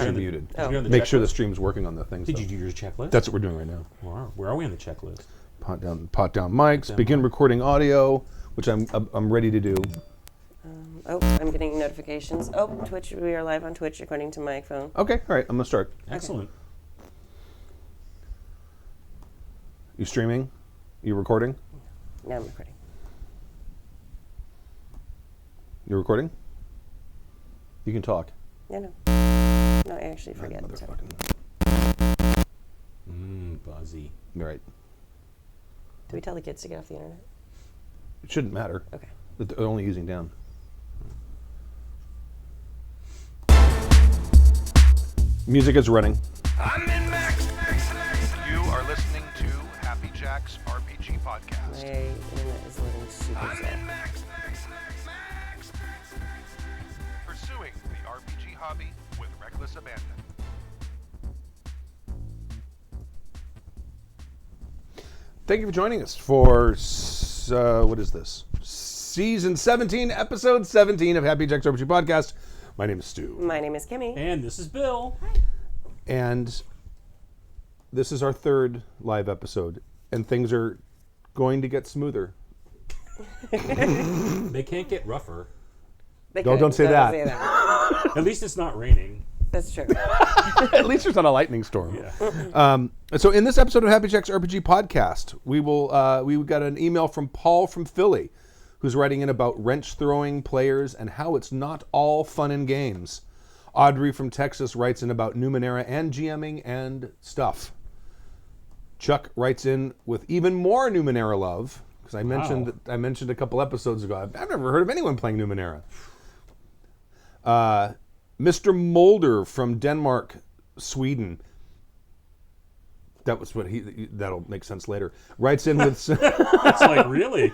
you're muted. Make sure the stream's working on the thing. Did you do your checklist? That's what we're doing right now. Wow. Where are we on the checklist? Pot down mics. Begin recording audio, which I'm ready to do. I'm getting notifications. Twitch, we are live on Twitch according to my phone. Okay, all right, I'm gonna start. Excellent. You streaming? You recording? Now I'm recording. You're recording? You can talk. Yeah, no, I actually forget. Buzzy. Right. Do we tell the kids to get off the internet? It shouldn't matter. Okay. They're only using down. Music is running. I'm in Max. You are listening to Happy Jack's RPG podcast. My internet is loading super slow. Max. Pursuing the RPG hobby with reckless abandon. Thank you for joining us for, what is this? Season 17, episode 17 of Happy Jack's RPG podcast. My name is Stu. My name is Kimi. And this is Bill. And this is our third live episode. And things are going to get smoother. They can't get rougher. Don't say that. At least it's not raining. That's true. At least there's not a lightning storm. Yeah. So in this episode of Happy Jack's RPG podcast, we got an email from Paul from Philly, who's writing in about wrench-throwing players and how it's not all fun and games. Audrey from Texas writes in about Numenera and GMing and stuff. Chuck writes in with even more Numenera love, because I mentioned a couple episodes ago, I've never heard of anyone playing Numenera. Mr. Mulder from Denmark, Sweden. That was what that'll make sense later. Writes in with It's like, really?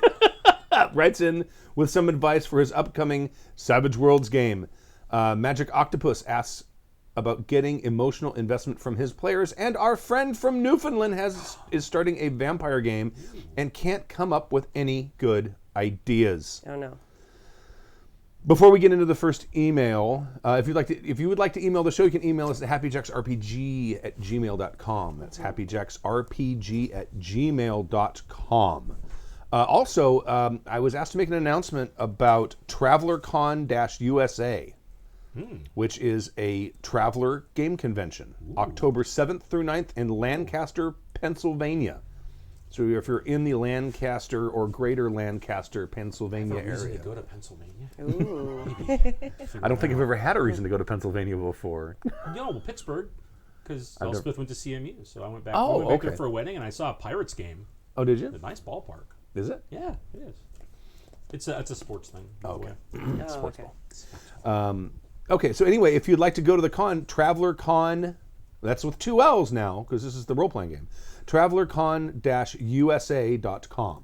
writes in with some advice for his upcoming Savage Worlds game. Magic Octopus asks about getting emotional investment from his players, and our friend from Newfoundland is starting a vampire game and can't come up with any good ideas. Oh no. Before we get into the first email, if you would like to email the show, you can email us at happyjacksrpg@gmail.com. That's happyjacksrpg@gmail.com. Also, I was asked to make an announcement about TravelerCon-USA, which is a Traveler game convention, October 7th through 9th in Lancaster, Pennsylvania. So if you're in the Lancaster or greater Lancaster, Pennsylvania area. To go to Pennsylvania? Ooh. I don't think I've ever had a reason to go to Pennsylvania before. Pittsburgh, because Elspeth went to CMU, so I went back, there for a wedding, and I saw a Pirates game. Oh, did you? A nice ballpark. Is it? Yeah, it is. It's a sports thing. Okay. Sports ball. Okay, so anyway, if you'd like to go to the con, TravelerCon, that's with two L's now, because this is the role-playing game. TravelerCon-USA.com.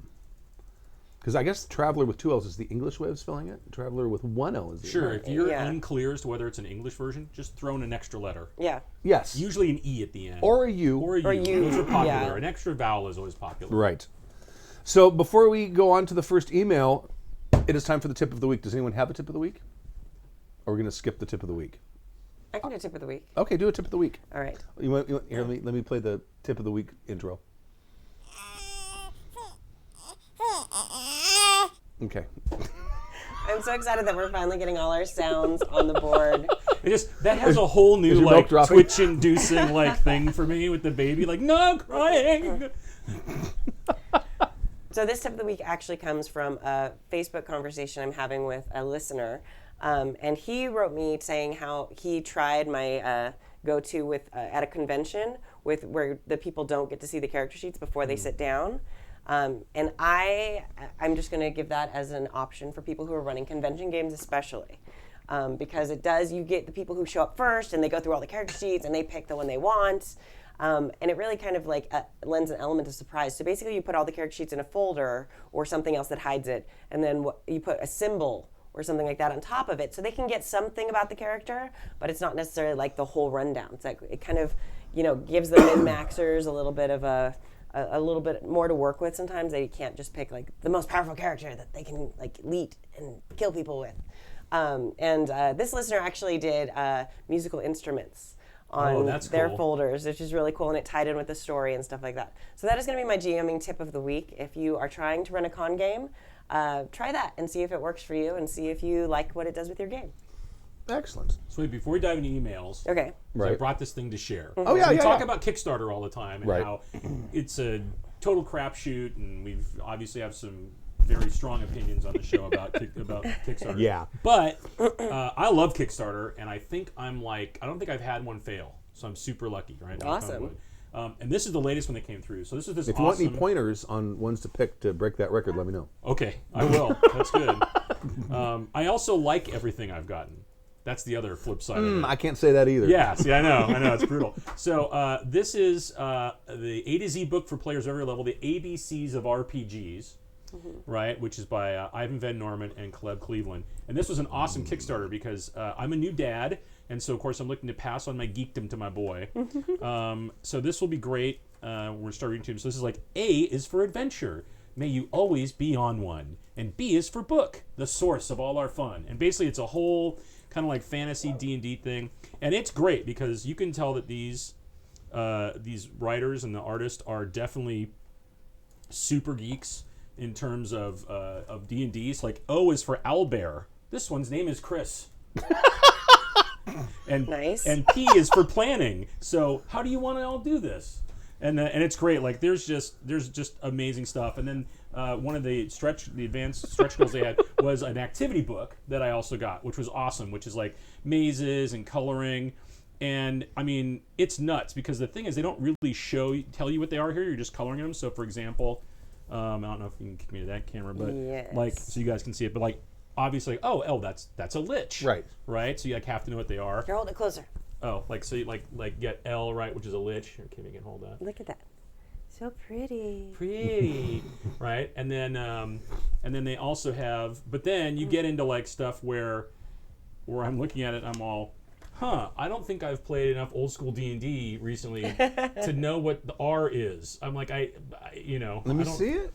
Because I guess Traveler with two L's is the English way of spelling it. Traveler with one L is the Sure, if you're unclear as to whether it's an English version, just throw in an extra letter. Yeah. Yes. Usually an E at the end. Or a U. Or a U. Or U. Those are popular. Yeah. An extra vowel is always popular. Right. So before we go on to the first email, it is time for the tip of the week. Does anyone have a tip of the week? Or we're going to skip the tip of the week? I can do tip of the week. Okay, do a tip of the week. All right. Here, let me play the tip of the week intro. Okay. I'm so excited that we're finally getting all our sounds on the board. That has a whole new milk dropping? Twitch-inducing thing for me with the baby, no crying. So this tip of the week actually comes from a Facebook conversation I'm having with a listener. And he wrote me saying how he tried my go-to with at a convention where the people don't get to see the character sheets before they sit down. And I'm just going to give that as an option for people who are running convention games especially. Because you get the people who show up first and they go through all the character sheets and they pick the one they want. And it really kind of lends an element of surprise. So basically you put all the character sheets in a folder or something else that hides it, and then you put a symbol or something like that on top of it, so they can get something about the character, but it's not necessarily like the whole rundown. It's like it kind of, gives the min-maxers a little bit of a little bit more to work with. Sometimes they can't just pick the most powerful character that they can lead and kill people with. And this listener actually did musical instruments. on their cool. folders, which is really cool, and it tied in with the story and stuff like that. So that is going to be my GMing tip of the week. If you are trying to run a con game, try that and see if it works for you and see if you like what it does with your game. Excellent. So wait, before we dive into emails, Okay. Right. I brought this thing to share. Oh, yeah, So we yeah, talk yeah. about Kickstarter all the time and Right. how it's a total crapshoot, and we've obviously have some very strong opinions on the show about Kickstarter. Yeah. But I love Kickstarter, and I think I don't think I've had one fail, so I'm super lucky, right? Awesome. And this is the latest one that came through. So this is this If you awesome. want any pointers on ones to pick to break that record, let me know. Okay, I will. That's good. I also like everything I've gotten. That's the other flip side of it. I can't say that either. Yeah, see, I know, it's brutal. So this is the A to Z book for players of every level, the ABCs of RPGs, right? Which is by Ivan Van Norman and Caleb Cleveland. And this was an awesome Kickstarter because I'm a new dad, and so of course I'm looking to pass on my geekdom to my boy. So this will be great. We're starting to. So this is like A is for adventure. May you always be on one. And B is for book, the source of all our fun. And basically it's a whole kind of like fantasy D&D thing, and it's great because you can tell that these writers and the artists are definitely super geeks in terms of D&D. It's like O is for Owlbear. This one's name is Chris. And Nice. And P is for planning. So how do you want to all do this? And it's great. Like there's just amazing stuff. And then one of the advanced stretch goals they had was an activity book that I also got, which was awesome. Which is like mazes and coloring, and I mean it's nuts because the thing is they don't really tell you what they are here. You're just coloring them. So for example, I don't know if you can kick me to that camera, but Yes. like so you guys can see it. But like obviously, that's a lich, right. So you like have to know what they are. Here, hold it closer. Oh, like so you like get L, right, which is a lich. Here, Kimi can hold that. Look at that. So pretty. Pretty, right? And then they also have, but then you get into like stuff where I'm looking at it, I'm all, I don't think I've played enough old school D&D recently to know what the R is. I'm like, Let me see it.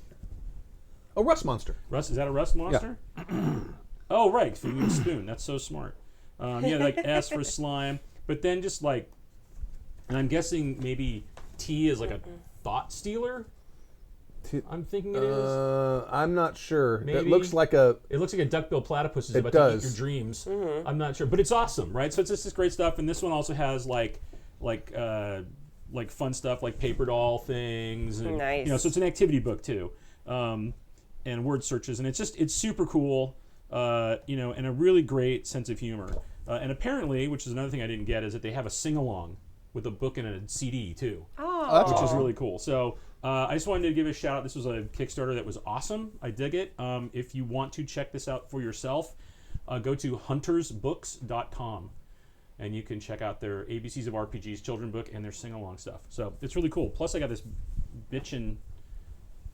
Oh, Rust Monster. Rust, is that a Rust monster? Yeah. Oh, right, so you need a spoon. That's so smart. Like S for slime. But then just like, and I'm guessing maybe T is like a thought stealer. I'm thinking it is. I'm not sure. Maybe. It looks like a duckbill platypus is about to eat your dreams. I'm not sure, but it's awesome, right? So it's just this great stuff, and this one also has like fun stuff like paper doll things, and Nice. so it's an activity book too, and word searches, and it's super cool, and a really great sense of humor. And apparently, which is another thing I didn't get, is that they have a sing-along with a book and a CD too, which is really cool. So I just wanted to give a shout out. This was a Kickstarter that was awesome. I dig it. If you want to check this out for yourself, go to huntersbooks.com, and you can check out their ABCs of RPGs children book and their sing-along stuff. So it's really cool. Plus, I got this bitchin'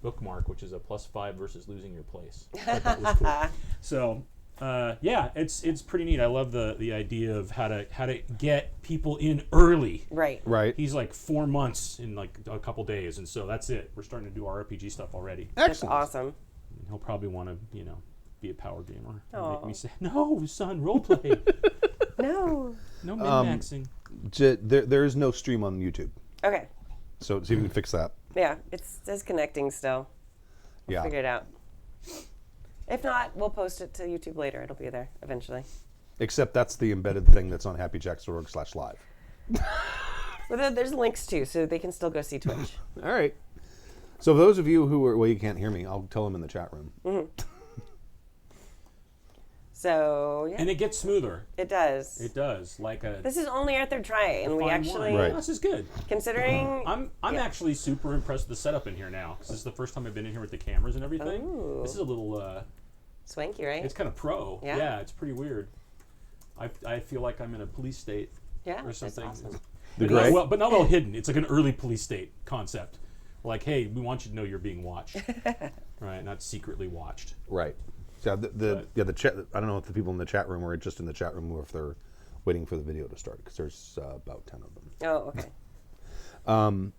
bookmark, which is a +5 versus losing your place. I thought that was cool. So. It's pretty neat. I love the idea of how to get people in early. Right. He's like 4 months in like a couple days, and so that's it. We're starting to do our RPG stuff already. That's awesome. And he'll probably want to, be a power gamer. And Aw. make me say, no, son, roleplay. No. No min-maxing. There is no stream on YouTube, Okay. so see if we can fix that. Yeah, it's disconnecting still. Yeah. Figure it out. If not, we'll post it to YouTube later. It'll be there eventually. Except that's the embedded thing that's on happyjacks.org/live. But there's links too, so they can still go see Twitch. All right. So for those of you who are, well, you can't hear me, I'll tell them in the chat room. So, yeah. And it gets smoother. It does. It does. Like a This is only our third try, and we fine actually, wine. Right. This is good. considering, I'm actually super impressed with the setup in here now. 'Cause this is the first time I've been in here with the cameras and everything. Ooh. This is a little swanky, right? it's kind of pro. Yeah. It's pretty weird. I feel like I'm in a police state Yeah, or that's something. awesome. The But not gray? well hidden. It's like an early police state concept. Like, hey, we want you to know you're being watched, right? Not secretly watched. Right. So the chat. I don't know if the people in the chat room are just in the chat room or if they're waiting for the video to start because there's about 10 of them. Oh, okay.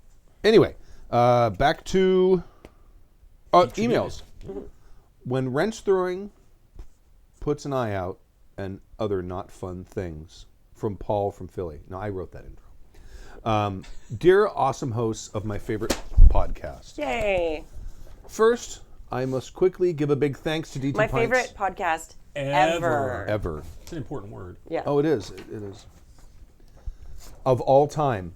Anyway, back to emails. When wrench throwing puts an eye out and other not fun things from Paul from Philly. Now I wrote that intro. Dear awesome hosts of my favorite podcast. Yay. First, I must quickly give a big thanks to DT My Pints. favorite podcast ever. Ever. It's an important word. Yeah. Oh, it is. It is. Of all time,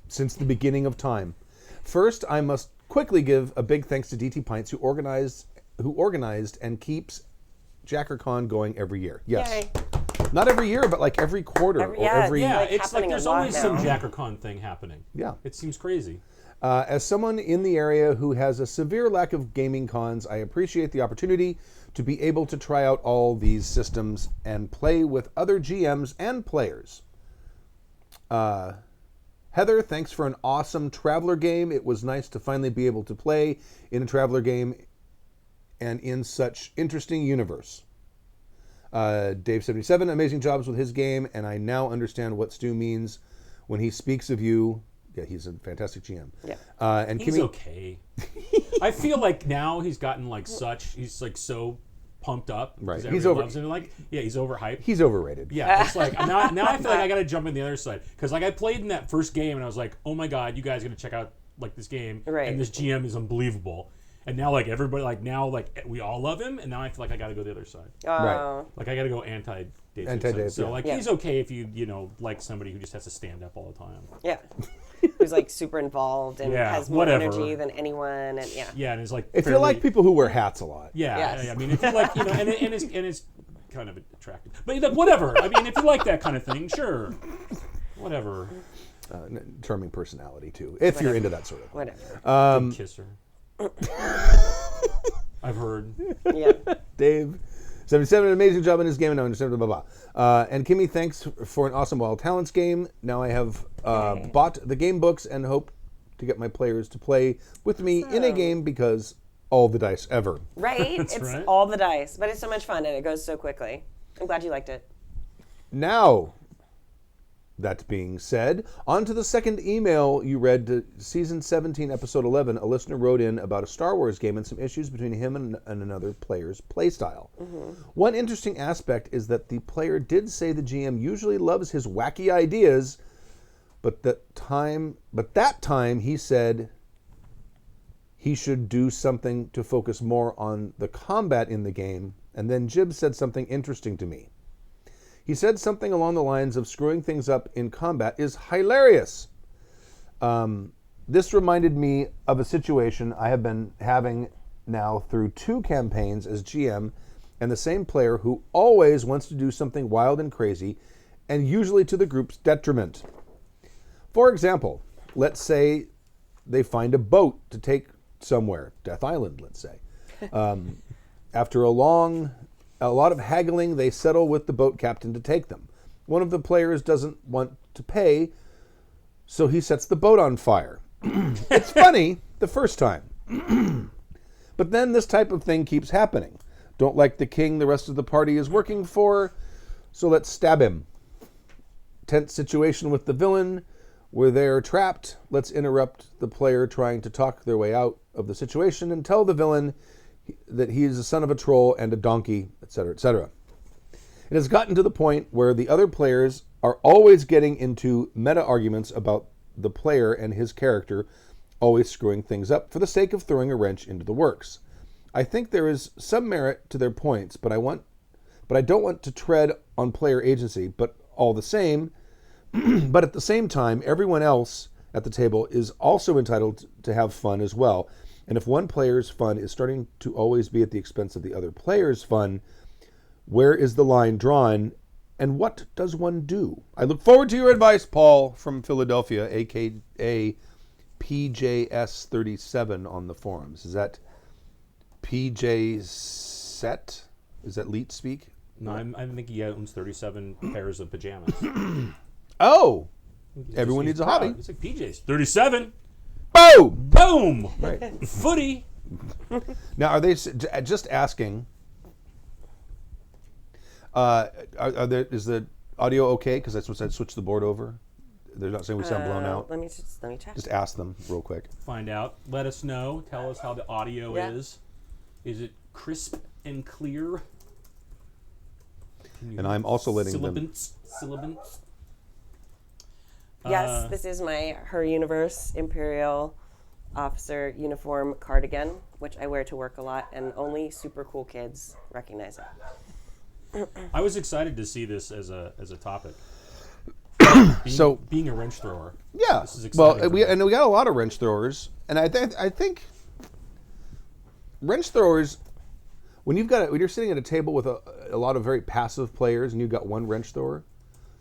since the beginning of time. First, I must quickly give a big thanks to DT Pints, who organized and keeps JackerCon going every year. Yes. Yay. Not every year, but like every quarter or every. Yeah, like it's like happening there's a lot always some now. JackerCon thing happening. Yeah. It seems crazy. As someone in the area who has a severe lack of gaming cons, I appreciate the opportunity to be able to try out all these systems and play with other GMs and players. Heather, thanks for an awesome Traveler game. It was nice to finally be able to play in a Traveler game and in such interesting universe. Dave77, amazing jobs with his game, and I now understand what Stu means when he speaks of you. Yeah, he's a fantastic GM. Yeah. And He's Kimi, okay. I feel like now he's gotten like he's like so pumped up. Right. 'cause He's everybody over- loves him. Like, yeah, he's overhyped. he's overrated. Yeah, it's like now I feel like I got to jump in the other side because like I played in that first game and I was like, oh my god, you guys got to check out like this game, Right. and this GM is unbelievable. And now like everybody like now like we all love him, and now I feel like I got to go the other side. Oh. Like I got to go anti-Dave. Anti-Dave, So yeah. like Yeah. he's okay if you know like somebody who just has to stand up all the time. Yeah. Who's like super involved and Yeah, has more whatever. energy than anyone, and yeah. Yeah, and it's like If you fairly- like people who wear hats a lot. Yeah, Yes. I mean, if you like, and it's kind of attractive, but whatever. I mean, if you like that kind of thing, sure, whatever. Charming personality, too, if you're into that sort of thing. Whatever. Kiss her. I've heard. Yeah. Dave, 77, an amazing job in his game, and I understand, blah, blah, blah. And Kimi, thanks for an awesome Wild Talents game. Now I have bought the game books and hope to get my players to play with me in a game because all the dice ever. Right? It's right. all the dice, but it's so much fun and it goes so quickly. I'm glad you liked it. Now, that being said, on to the second email you read to Season 17, Episode 11. A listener wrote in about a Star Wars game and some issues between him and another player's playstyle. One interesting aspect is that the player did say the GM usually loves his wacky ideas, but that time he said he should do something to focus more on the combat in the game, and then Jib said something interesting to me. He said something along the lines of screwing things up in combat is hilarious. This reminded me of a situation I have been having now through 2 campaigns as GM, and the same player who always wants to do something wild and crazy, and usually to the group's detriment. For example, let's say they find a boat to take somewhere, Death Island, let's say. After a lot of haggling, they settle with the boat captain to take them. One of the players doesn't want to pay, so he sets the boat on fire. It's funny the first time. But then this type of thing keeps happening. Don't like the king the rest of the party is working for, so let's stab him. Tense situation with the villain, where they're trapped. Let's interrupt the player trying to talk their way out of the situation and tell the villain that he is a son of a troll and a donkey, etc., etc. It has gotten to the point where the other players are always getting into meta arguments about the player and his character always screwing things up for the sake of throwing a wrench into the works. I think there is some merit to their points, but I don't want to tread on player agency, but all the same, but at the same time, everyone else at the table is also entitled to have fun as well. And if one player's fun is starting to always be at the expense of the other player's fun, where is the line drawn, and what does one do? I look forward to your advice, Paul from Philadelphia, aka PJS37 on the forums. Is that PJ Set? Is that Leet speak? No, I think he owns 37 pairs of pajamas. Oh, He's everyone just- needs a he's proud. hobby. It's like PJs. 37. Boom! Boom. Right. Footy. Now, are they just asking? Is the audio okay? Because that's what I switched the board over. They're not saying we sound blown out. Let me check. Just ask them real quick. Find out. Let us know. Tell us how the audio Yeah. is. Is it crisp and clear? And I'm also letting them. Syllabants. Yes, this is my Her Universe Imperial Officer uniform cardigan, which I wear to work a lot, and only super cool kids recognize it. I was excited to see this as a topic. Being a wrench thrower. Yeah. This is exciting. Well, we got a lot of wrench throwers, and I think wrench throwers, when you're sitting at a table with a lot of very passive players, and you've got one wrench thrower,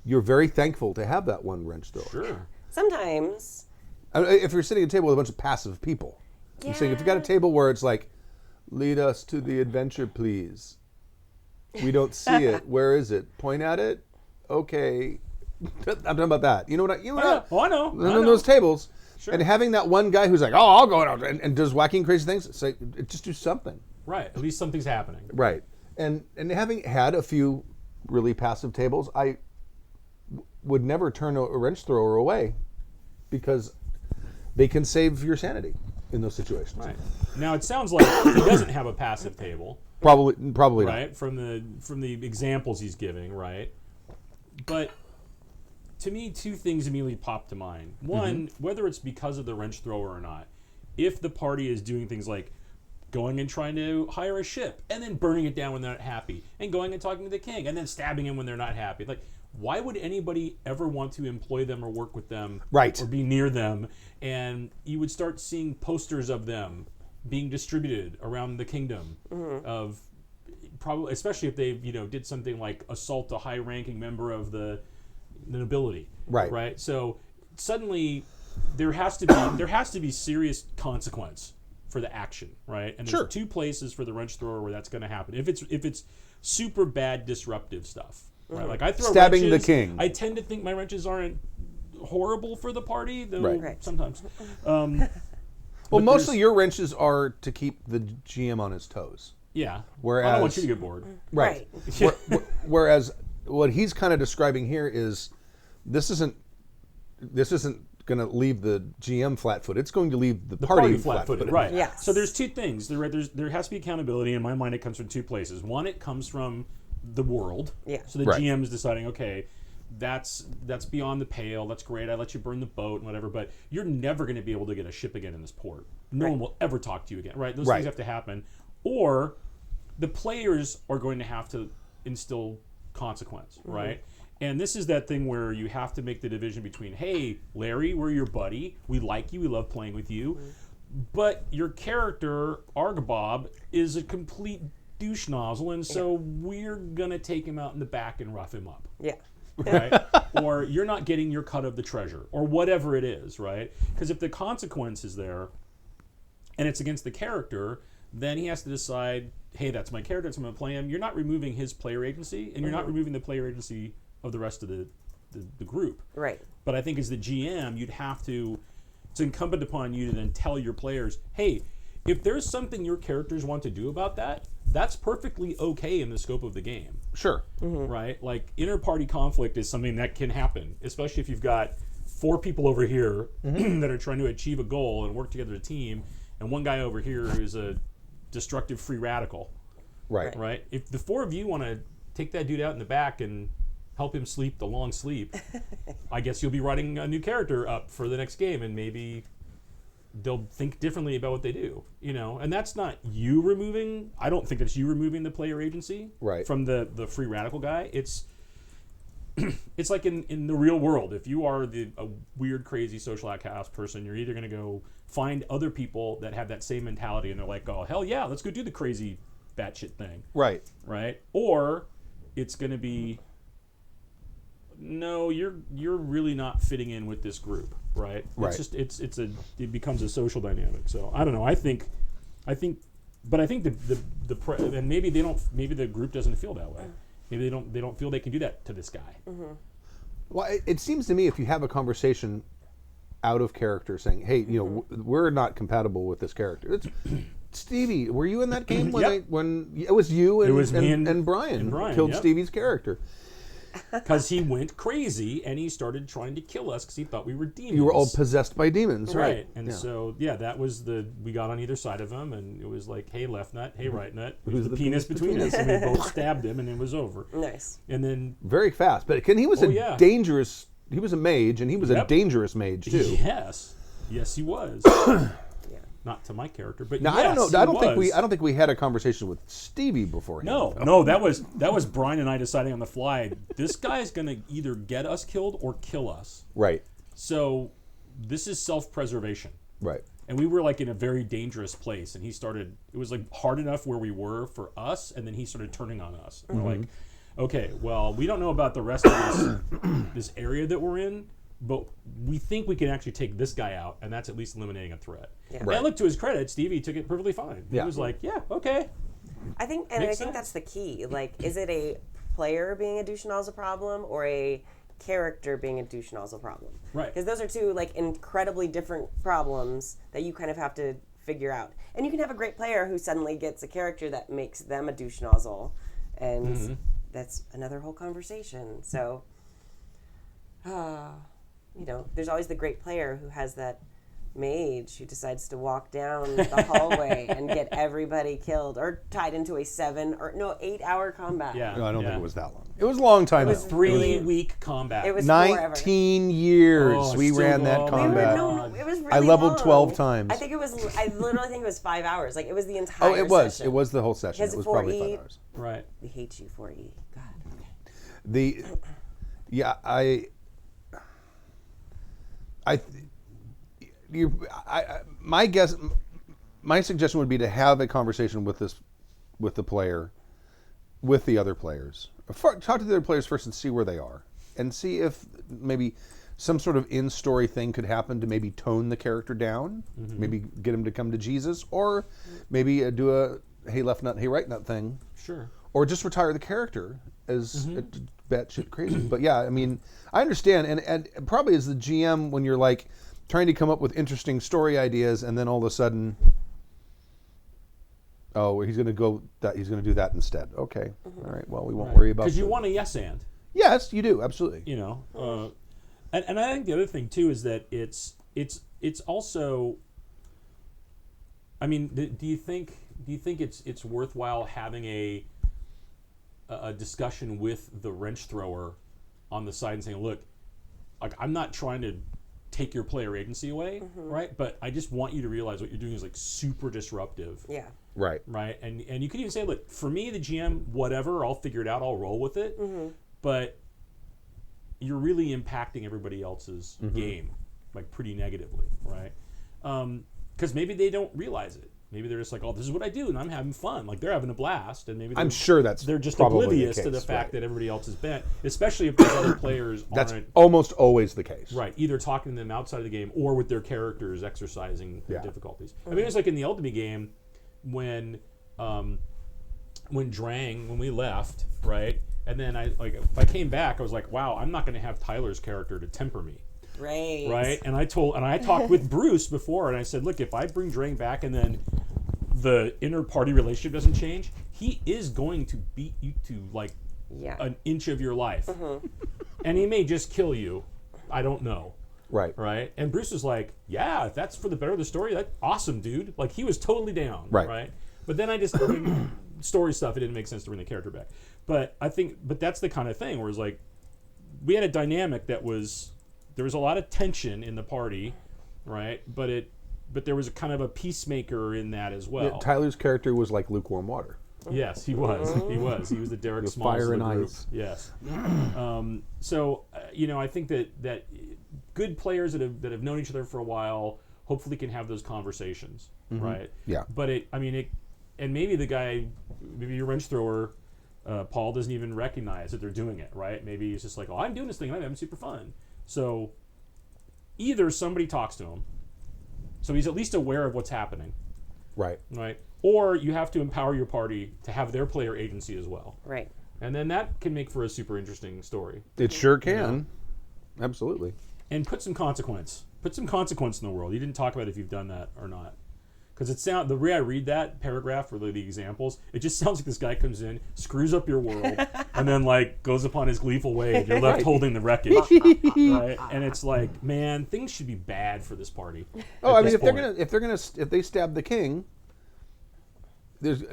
you're very thankful to have that one wrench thrower. Sure. Sometimes. If you're sitting at a table with a bunch of passive people, I'm saying if you've got a table where it's like, lead us to the adventure, please. We don't see it. Where is it? Point at it. Okay. I'm talking about that. You know what? I know. Those tables, Sure. and having that one guy who's like, oh, I'll go out and does wacky and crazy things. It's like, just do something. Right. At least something's happening. Right. And having had a few really passive tables, I would never turn a wrench thrower away, because they can save your sanity in those situations. Right. Now it sounds like he doesn't have a passive table. Probably right not. from the examples he's giving, right? But to me, two things immediately pop to mind. One, whether it's because of the wrench thrower or not, if the party is doing things like going and trying to hire a ship and then burning it down when they're not happy, and going and talking to the king and then stabbing him when they're not happy, like, why would anybody ever want to employ them or work with them, right, or be near them? And you would start seeing posters of them being distributed around the kingdom, of probably, especially if they did something like assault a high-ranking member of the nobility, right. So suddenly there has to be serious consequence for the action, right? And there's two places for the wrench thrower where that's going to happen. If it's super bad disruptive stuff, right? Like I throw stabbing wrenches, the king. I tend to think my wrenches aren't horrible for the party, though sometimes. Well, mostly your wrenches are to keep the GM on his toes. Yeah. Whereas, I don't want you to get bored. Right. Whereas what he's kind of describing here is this isn't going to leave the GM flat-footed. It's going to leave the party flat-footed. Right. Yes. So there's two things. There has to be accountability. In my mind, it comes from two places. One, it comes from the world. Yeah. So the GM is deciding, okay, that's beyond the pale. That's great. I let you burn the boat and whatever, but you're never going to be able to get a ship again in this port. No one will ever talk to you again. Right. Those things have to happen. Or the players are going to have to instill consequence. Right. And this is that thing where you have to make the division between, hey, Larry, we're your buddy. We like you. We love playing with you. But your character, Argbob, is a complete douche nozzle, and so we're going to take him out in the back and rough him up. Yeah. Right? Or you're not getting your cut of the treasure, or whatever it is, right? Because if the consequence is there, and it's against the character, then he has to decide, hey, that's my character, that's how I'm going to play him. You're not removing his player agency, and you're not removing the player agency of the rest of the group. Right. But I think as the GM, it's incumbent upon you to then tell your players, hey, if there's something your characters want to do about that, that's perfectly okay in the scope of the game. Sure. Right? Like, inter-party conflict is something that can happen, especially if you've got 4 people over here that are trying to achieve a goal and work together as a team, and one guy over here who's a destructive free radical. Right. Right? If the 4 of you want to take that dude out in the back and help him sleep the long sleep, I guess you'll be writing a new character up for the next game, and maybe they'll think differently about what they do, and that's not you removing. I don't think it's you removing the player agency from the free radical guy. It's like in the real world. If you are a weird, crazy social outcast person, you're either going to go find other people that have that same mentality, and they're like, oh, hell yeah, let's go do the crazy batshit thing. Right. Or it's going to be, no, you're really not fitting in with this group, right? It's just it becomes a social dynamic. So I don't know. I think and maybe the group doesn't feel that way. Maybe they don't feel they can do that to this guy. Well, it seems to me if you have a conversation out of character, saying, hey, we're not compatible with this character. It's Stevie, were you in that game when it was you and, it was me and Brian killed Stevie's character? Because he went crazy and he started trying to kill us because he thought we were demons. You were all possessed by demons, right? And so, that was we got on either side of him, and it was like, hey, left nut, hey, right nut. Who's the penis between us? And we both stabbed him, and it was over. Nice. And then... Very fast. But he was a dangerous a mage, and he was a Yep. dangerous mage too. Yes, he was. Not to my character, but Now yes, I don't know. he I don't think we had a conversation with Stevie beforehand. No, that was Brian and I deciding on the fly. This guy's gonna either get us killed or kill us. Right. So this is self-preservation. Right. And we were like in a very dangerous place, and it was like hard enough where we were for us, and then he started turning on us. And we're like, okay, well, we don't know about the rest of this area that we're in, but we think we can actually take this guy out, and that's at least eliminating a threat. Yeah. And look, to his credit, Stevie took it perfectly fine. Yeah. He was like, yeah, okay. I think Makes that's sense. the key. Like, is it a player being a douche nozzle problem or a character being a douche nozzle problem? Right. Because those are two like incredibly different problems that you kind of have to figure out. And you can have a great player who suddenly gets a character that makes them a douche nozzle, and that's another whole conversation. So, there's always the great player who has that mage who decides to walk down the hallway and get everybody killed or tied into a 8-hour combat. Yeah. No, I don't think it was that long. It was a long time. It was ago. 3-week combat. It was forever. 19 years Oh, we still ran that long. combat. No, it was really I leveled long. 12 times. I literally think it was 5 hours. Like, it was the entire Oh, it was. session. It was the whole session. Because It was 4E probably 5 hours. Right. We hate you, 4E. God. My suggestion would be to have a conversation with the player, with the other players. Talk to the other players first and see where they are, and see if maybe some sort of in-story thing could happen to maybe tone the character down, maybe get him to come to Jesus, or maybe do a hey left nut, hey right nut thing. Sure. Or just retire the character as batshit crazy. But yeah, I mean, I understand, and probably as the GM, when you're like trying to come up with interesting story ideas, and then all of a sudden, oh, he's going to do that instead. Okay, all right. Well, we won't worry about. Because you want a yes and. Yes, you do absolutely. You know, and I think the other thing too is that it's also. I mean, do you think it's worthwhile having a discussion with the wrench thrower on the side and saying, look, like, I'm not trying to take your player agency away, right? But I just want you to realize what you're doing is like super disruptive. Yeah. Right. Right. And you could even say, look, for me, the GM, whatever, I'll figure it out, I'll roll with it. But you're really impacting everybody else's game, like, pretty negatively, right? Because maybe they don't realize it. Maybe they're just like, oh, this is what I do, and I'm having fun. Like, they're having a blast, and maybe I'm sure they're just probably oblivious the to the case, fact right. that everybody else is bent, especially if those other players That's aren't almost always the case. right, either talking to them outside of the game or with their characters exercising their Yeah. difficulties. I mean, it was like in the Ultimate game when we left, right, and then I came back, I was like, wow, I'm not going to have Tyler's character to temper me. Right, and I talked with Bruce before, and I said, look, if I bring Drang back and then the inter-party relationship doesn't change, he is going to beat you to like an inch of your life, and he may just kill you. I don't know. Right. And Bruce was like, yeah, if that's for the better of the story, that's awesome, dude. Like, he was totally down. Right. But then story stuff, it didn't make sense to bring the character back. But that's the kind of thing where it's like, we had a dynamic that there was a lot of tension in the party, right? But there was a kind of a peacemaker in that as well. Yeah, Tyler's character was like lukewarm water. Yes, he was. He was the Derek Smalls fire of the and group. ice. Yes. So I think that good players that have known each other for a while hopefully can have those conversations, right? Yeah. But and maybe maybe your wrench thrower, Paul, doesn't even recognize that they're doing it, right? Maybe he's just like, oh, I'm doing this thing and I'm having super fun. So either somebody talks to him, so he's at least aware of what's happening, Right. right? Or you have to empower your party to have their player agency as well. Right. And then that can make for a super interesting story. It sure can. Absolutely. And put some consequence. Put some consequence in the world. You didn't talk about if you've done that or not. Because the way I read that paragraph or the examples, it just sounds like this guy comes in, screws up your world, and then like goes upon his gleeful way, and you're left holding the wreckage. Right? And it's like, man, things should be bad for this party. Oh, I mean, if they stab the king,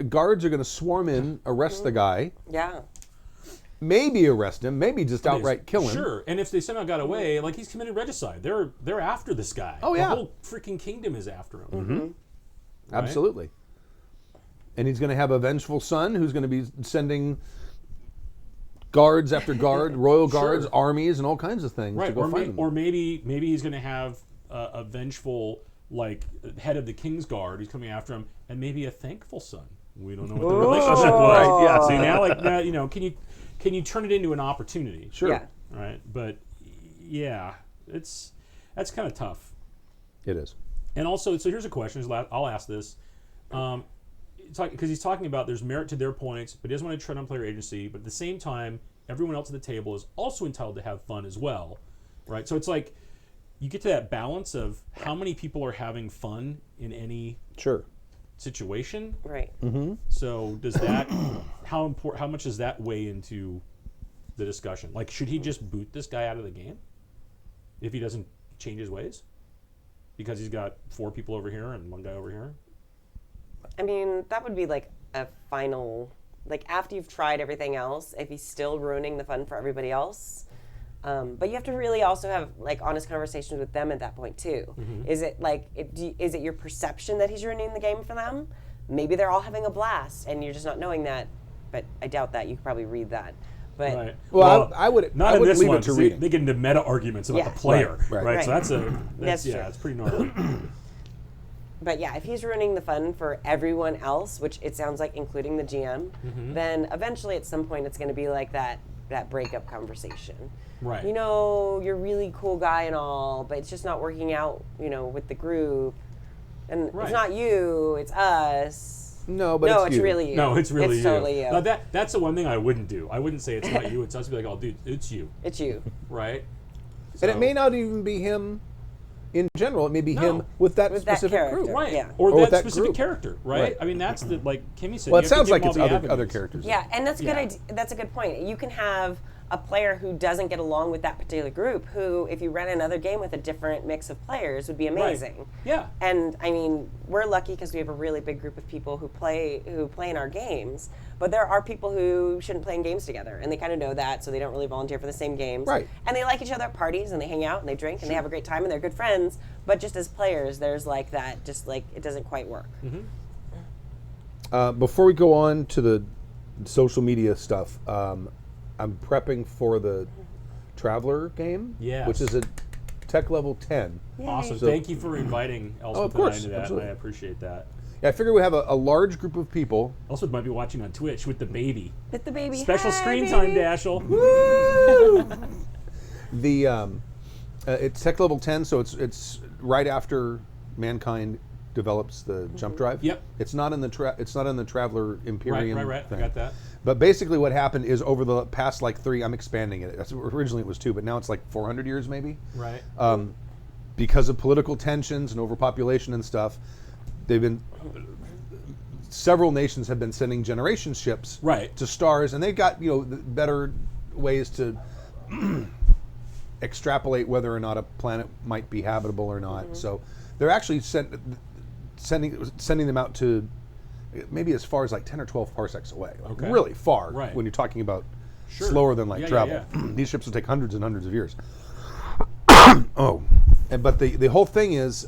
guards are gonna swarm in, arrest the guy, Yeah. maybe arrest him, maybe just outright kill him. Sure, and if they somehow got away, like he's committed regicide. They're after this guy. Oh, yeah. The whole freaking kingdom is after him. Mm-hmm. Right? Absolutely. And he's going to have a vengeful son who's going to be sending guards after guard, royal guards, Sure. armies, and all kinds of things to Right, go find him. or maybe he's going to have a vengeful like head of the king's guard who's coming after him, and maybe a thankful son. We don't know what the relationship was. Right, yeah. See now, you know, can you turn it into an opportunity? Sure. Yeah. Right, but yeah, that's kind of tough. It is. And also, so here's a question. I'll ask this. Because he's talking about there's merit to their points, but he doesn't want to tread on player agency. But at the same time, everyone else at the table is also entitled to have fun as well, right? So it's like you get to that balance of how many people are having fun in any Sure. situation. Right. So does that how much does that weigh into the discussion? Like, should he just boot this guy out of the game if he doesn't change his ways? Because he's got 4 people over here and 1 guy over here? I mean, that would be like a final, like after you've tried everything else, if he's still ruining the fun for everybody else. But you have to really also have like honest conversations with them at that point too. Is it like, is it your perception that he's ruining the game for them? Maybe they're all having a blast and you're just not knowing that, but I doubt that. You could probably read that. But Right. Well, I would not I in would this leave one. it to 'cause reading. They get into meta arguments about Yeah. the player, Right. right? So that's That's yeah, true. it's pretty gnarly. But yeah, if he's ruining the fun for everyone else, which it sounds like including the GM, then eventually at some point it's going to be like that breakup conversation. Right. You know, you're a really cool guy and all, but it's just not working out, you know, with the group. And Right. it's not you, it's us. No, but no, it's it's you. really you. No, it's really you. Totally you. Now that's the one thing I wouldn't do. I wouldn't say it's not you. It's us be like, oh, dude, it's you, It's you. right? And it So- may not even be him in general. It may be No. him with that With that specific group. character. right, Yeah. or with that that specific group. character, right? Right. I mean, that's the like Kimi said. Well, you it have to sounds give like them it's all the other avenues. characters. Yeah, and that's a good Yeah. idea. That's a good point. You can have a player who doesn't get along with that particular group who, if you ran another game with a different mix of players, would be amazing. Yeah. And I mean, we're lucky because we have a really big group of people who play in our games. But there are people who shouldn't play in games together, and they kind of know that, so they don't really volunteer for the same games. Right. And they like each other at parties, and they hang out, and they drink, and they have a great time, and they're good friends. But just as players, there's like that, just like it doesn't quite work. Before we go on to the social media stuff, I'm prepping for the Traveler game, Yes. which is a tech level 10. Awesome. So- Thank you for inviting Elspeth of course, and I into that. absolutely. I appreciate that. Yeah, I figure we have a large group of people. Elspeth might be watching on Twitch with the baby. With the baby. Special Hi, screen baby. time, Dashel. The it's tech level 10, so it's right after Mankind develops the jump drive. Yep. It's not in the Traveler Imperium Right. I thing. got that. But basically, what happened is over the past like 3, I'm expanding it. Originally it was 2, but now it's like 400 years maybe. Right. Because of political tensions and overpopulation and stuff, several nations have been sending generation ships Right. to stars, and they've got better ways to extrapolate whether or not a planet might be habitable or not. So they're actually sending them out to maybe as far as like 10 or 12 parsecs away. Like Okay. really far Right. when you're talking about Sure. slower than light Yeah, travel. yeah. These ships will take hundreds and hundreds of years. But the whole thing is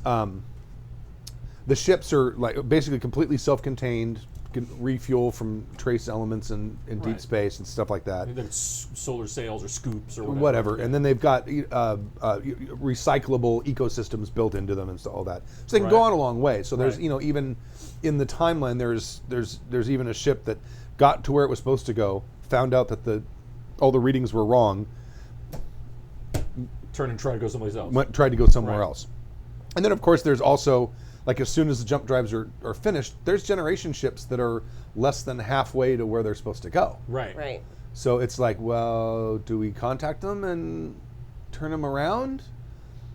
the ships are like basically completely self-contained, can refuel from trace elements in deep Right. space and stuff like that. Either it's solar sails or scoops or Whatever. And then they've got recyclable ecosystems built into them and all that. So they can go Right. on a long way. So there's Right. even in the timeline there's even a ship that got to where it was supposed to go, found out that all the readings were wrong, Turn and try to go someplace else. tried to go somewhere Right. else. And then of course there's also, like, as soon as the jump drives are finished, there's generation ships that are less than halfway to where they're supposed to go. Right. Right. So it's like, well, do we contact them and turn them around?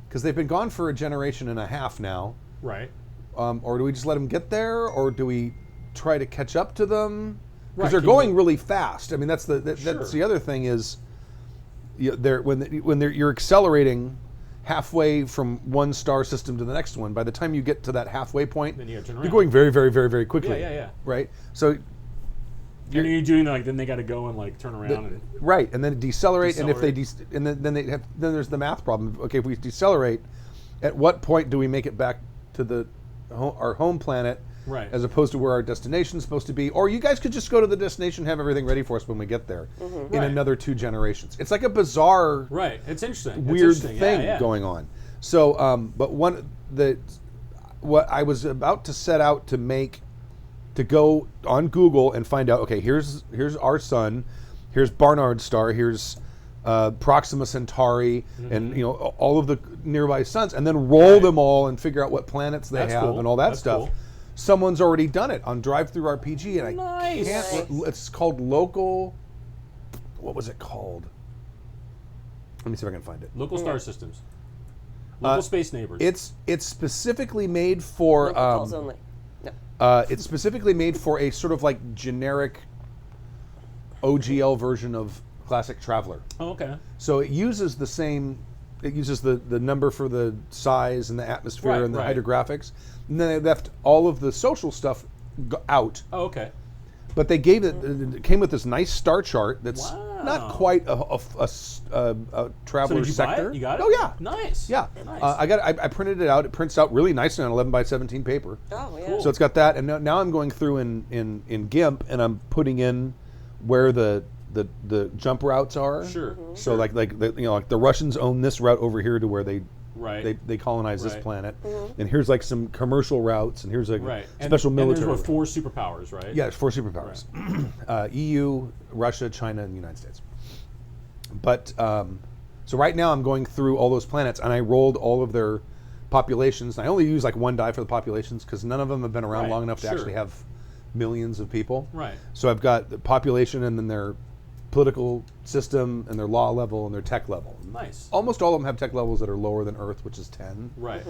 Because they've been gone for a generation and a half now. Right. Or do we just let them get there? Or do we try to catch up to them? Because Right, they're can going you- really fast. I mean, that's the Sure. other thing is, you're accelerating halfway from one star system to the next one. By the time you get to that halfway point, Then you gotta turn you're around. going very, very, very, very quickly. Yeah. Right. So And you're doing like then they got to go and like turn around and right, and then decelerate, and if they then there's the math problem. Okay, if we decelerate, at what point do we make it back to our home planet, right, as opposed to where our destination is supposed to be? Or you guys could just go to the destination, have everything ready for us when we get there in another 2 generations. It's like a bizarre, right. It's interesting, weird thing going on. So, but what I was about to set out to make. To go on Google and find out, okay, here's our sun, here's Barnard's star, here's Proxima Centauri, and all of the nearby suns, and then roll them all and figure out what planets they have and all that stuff. Cool. Someone's already done it on Drive-Thru RPG, and Nice. I can't. It's called local. What was it called? Let me see if I can find it. Local star systems, local space neighbors. It's specifically made for. Local calls only. No. It's specifically made for a sort of like generic OGL version of Classic Traveler. Oh, okay. So it uses the same. It uses the number for the size and the atmosphere and the hydrographics, and then they left all of the social stuff out. Oh, okay. But they gave it came with this nice star chart that's not quite a traveler So did you sector. buy it? You got it? Oh yeah. Nice. Yeah. Nice. I printed it out. It prints out really nicely on 11 by 17 paper. Oh, yeah. Cool. So it's got that, and now I'm going through in GIMP, and I'm putting in where the jump routes are. Sure. So like the Russians own this route over here to where they colonize this Right. planet, and here's like some commercial routes, and here's a special and military. there's route. 4 superpowers, right? Yeah, it's 4 superpowers: EU, Russia, China, and the United States. But so right now I'm going through all those planets, and I rolled all of their populations. I only use like 1 die for the populations because none of them have been around Right, long enough to sure. actually have millions of people. Right. So I've got the population, and then their political system, and their law level, and their tech level. Nice. Almost all of them have tech levels that are lower than Earth, which is 10. Right.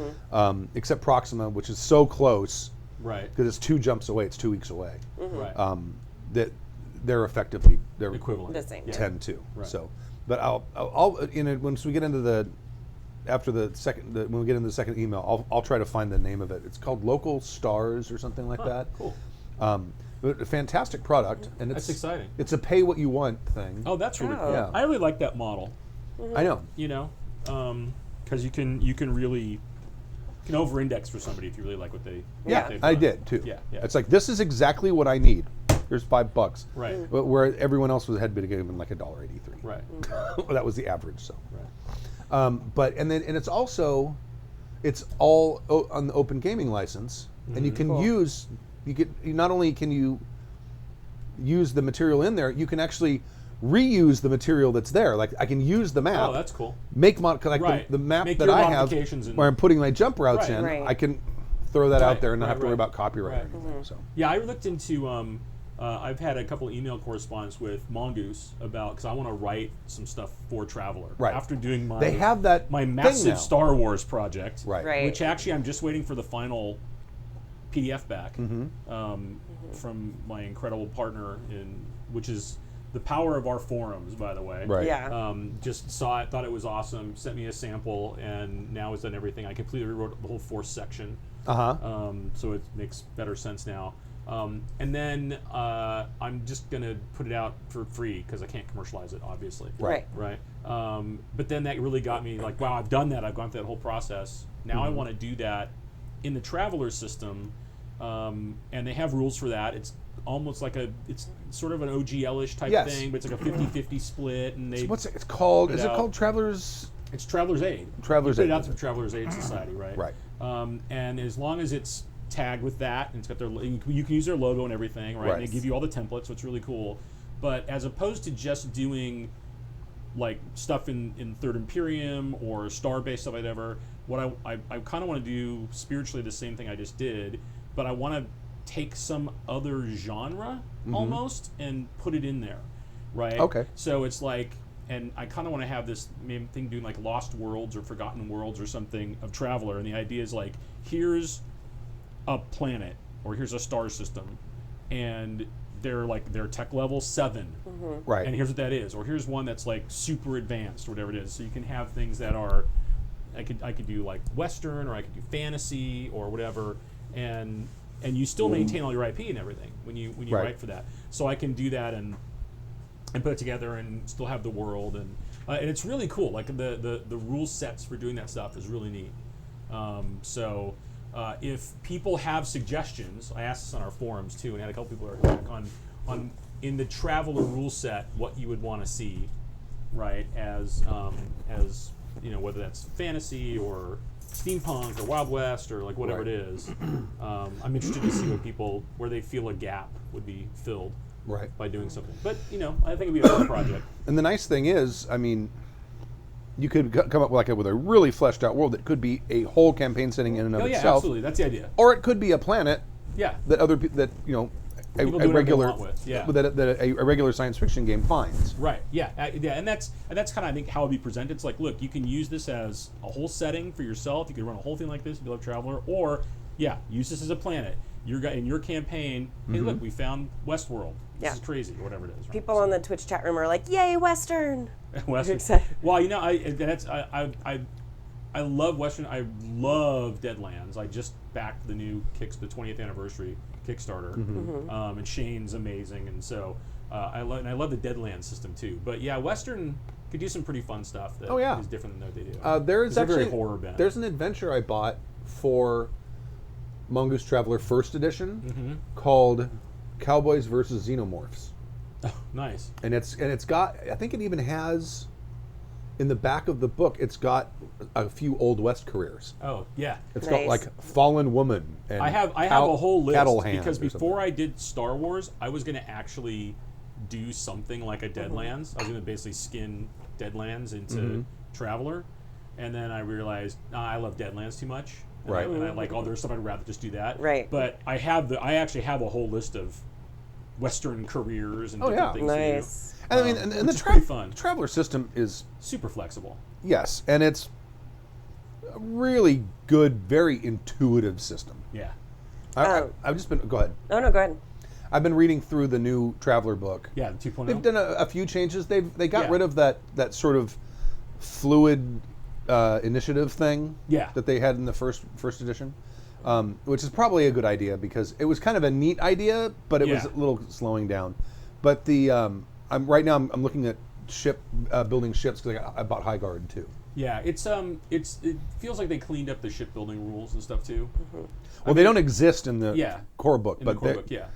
Except Proxima, which is so close Right. because it's 2 jumps away. It's 2 weeks away. Right. That they're Equivalent. The same. Yeah. 10 too. Right. So, but I'll once we get into when we get into the second email, I'll try to find the name of it. It's called Local Stars or something like that. Cool. But a fantastic product, and That's exciting. It's a pay what you want thing. Oh, that's really cool. Yeah. I really like that model. I know. Because you can really over-index for somebody if you really like what they. Yeah, what they've I done. did too. Yeah. It's like this is exactly what I need. Here's $5. Right. But where everyone else had been given like $1.83. Right. Well, that was the average. So. Right. But it's all on the Open Gaming license, and you can use. Not only can you use the material in there, you can actually reuse the material that's there. Like I can use the map. Oh, that's cool. Make Right. the map Make that your I have modifications and- where I'm putting my jump routes Right. in. Right. I can throw that out Right, there and not right, have to worry right. about copyright Right. or anything. So Yeah, I looked into. I've had a couple email correspondence with Mongoose about because I want to write some stuff for Traveler. Right. After doing my they have that my thing massive now. Star Wars project. Right. Right. Which actually I'm just waiting for the final PDF back from my incredible partner which is the power of our forums, by the way. Right. Yeah. Just saw it, thought it was awesome, sent me a sample, and now it's done everything. I completely rewrote the whole fourth section. So it makes better sense now. And then I'm just going to put it out for free because I can't commercialize it, obviously. Right. Right. But then that really got me like, wow, I've done that. I've gone through that whole process. Now I want to do that in the Traveler system. And they have rules for that. It's almost like it's sort of an OGL-ish type thing, but it's like a 50-50 split. And they what's it's called? put Is it out- called Travelers? It's Traveler's Aid. Traveler's You put Aid. it out through Traveler's Aid Society, right? Right. And as long as it's tagged with that, and it's got you can use their logo and everything, right? Right. And they give you all the templates, so it's really cool. But as opposed to just doing like stuff in Third Imperium or star-based stuff, whatever, what I kind of want to do spiritually the same thing I just did, but I want to take some other genre almost and put it in there, right? Okay. So it's like, and I kind of want to have this main thing doing like Lost Worlds or Forgotten Worlds or something of Traveler, and the idea is like, here's a planet or here's a star system, and they're tech level 7, Right. and here's what that is, or here's one that's like super advanced or whatever it is. So you can have things that are, I could do like Western, or I could do fantasy or whatever, and and you still maintain all your IP and everything when you Right. write for that. So I can do that and put it together and still have the world and it's really cool. Like the rule sets for doing that stuff is really neat. So if people have suggestions, I asked this on our forums too, and had a couple people are back on in the Traveler rule set what you would want to see, right? As you know, whether that's fantasy or steampunk or Wild West or like whatever Right. it is. I'm interested to see where they feel a gap would be filled Right. by doing something. But you know, I think it'd be a fun project. And the nice thing is, I mean, you could come up with a really fleshed out world that could be a whole campaign setting in and of Oh yeah, itself, absolutely. That's the idea. or it could be a planet Yeah. that other people that you know a People do whatever they regular want with, yeah. that a regular science fiction game finds. Right. Yeah. Yeah. And that's kind of I think how it'd be presented. It's like, look, you can use this as a whole setting for yourself. You could run a whole thing like this if you love Traveler, or yeah, use this as a planet. In your campaign. Hey, look, we found Westworld. This Yeah. is crazy, or whatever it is. Right? People on the Twitch chat room are like, "Yay, Western!" Western. excited. Well, you know, I love Western. I love Deadlands. I just backed the new the 20th anniversary Kickstarter, and Shane's amazing, and so I love the Deadlands system too. But yeah, Western could do some pretty fun stuff that is different than what they do. There is They're actually very horror bent. there's an adventure I bought for Mongoose Traveler First Edition called Cowboys versus Xenomorphs. Oh, nice. And it's got, I think it even has in the back of the book, it's got a few Old West careers. Oh yeah. It's Nice. got like Fallen Woman and I have a whole list Cattle Hand because or before something. I did Star Wars, I was going to actually do something like a Deadlands. I was going to basically skin Deadlands into Traveler, and then I realized I love Deadlands too much. And Right. and I like all their stuff. I'd rather just do that. Right. But I actually have a whole list of Western careers and Oh, different yeah. things to do. Nice. And I mean, and which the is pretty fun. Traveler system is, Super flexible. yes, and it's a really good, very intuitive system. Yeah. I've just been, go ahead. Oh no, go ahead. I've been reading through the new Traveler book. Yeah, the 2.0. They've done a few changes. They got Yeah. rid of that sort of fluid initiative thing Yeah. that they had in the first edition, which is probably a good idea because it was kind of a neat idea, but it was Yeah. a little slowing down. But the I'm looking at building ships because I bought Highguard too. Yeah, it feels like they cleaned up the shipbuilding rules and stuff too. Well, they don't exist in the Yeah. core book, In but the core they, book, yeah.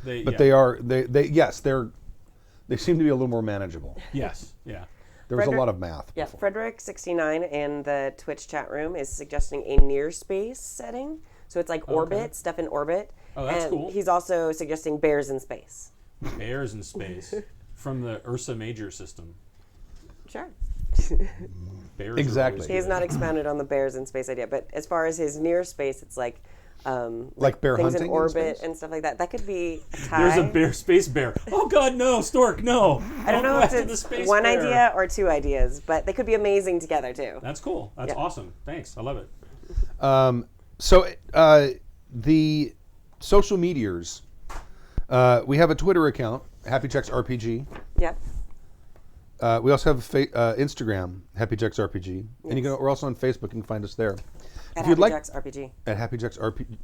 they seem to be a little more manageable. Yes, yeah. There was a Frederick- lot of math. Yeah, before. Frederick69 in the Twitch chat room is suggesting a near space setting. So it's like orbit, stuff in orbit. Oh, that's and cool. He's also suggesting bears in space. Bears in space from the Ursa Major system. Sure. Bears Exactly. Are always He has good. not expounded on the bears in space idea, but as far as his near space, it's like Like bear things hunting in in orbit space? and stuff like that. That could be There's a Thai. bear, space bear. Oh God, no, Stork, no. I don't know go if after the it's space one bear. idea or two ideas, but they could be amazing together too. That's cool. That's Yeah. awesome. Thanks. I love it. So the social meteors, we have a Twitter account, Happy Checks RPG. Yep. We also have Instagram, Happy Checks RPG, and we're also on Facebook. You can find us there. At If you'd Happy like Jacks RPG. at Happy Checks RPG,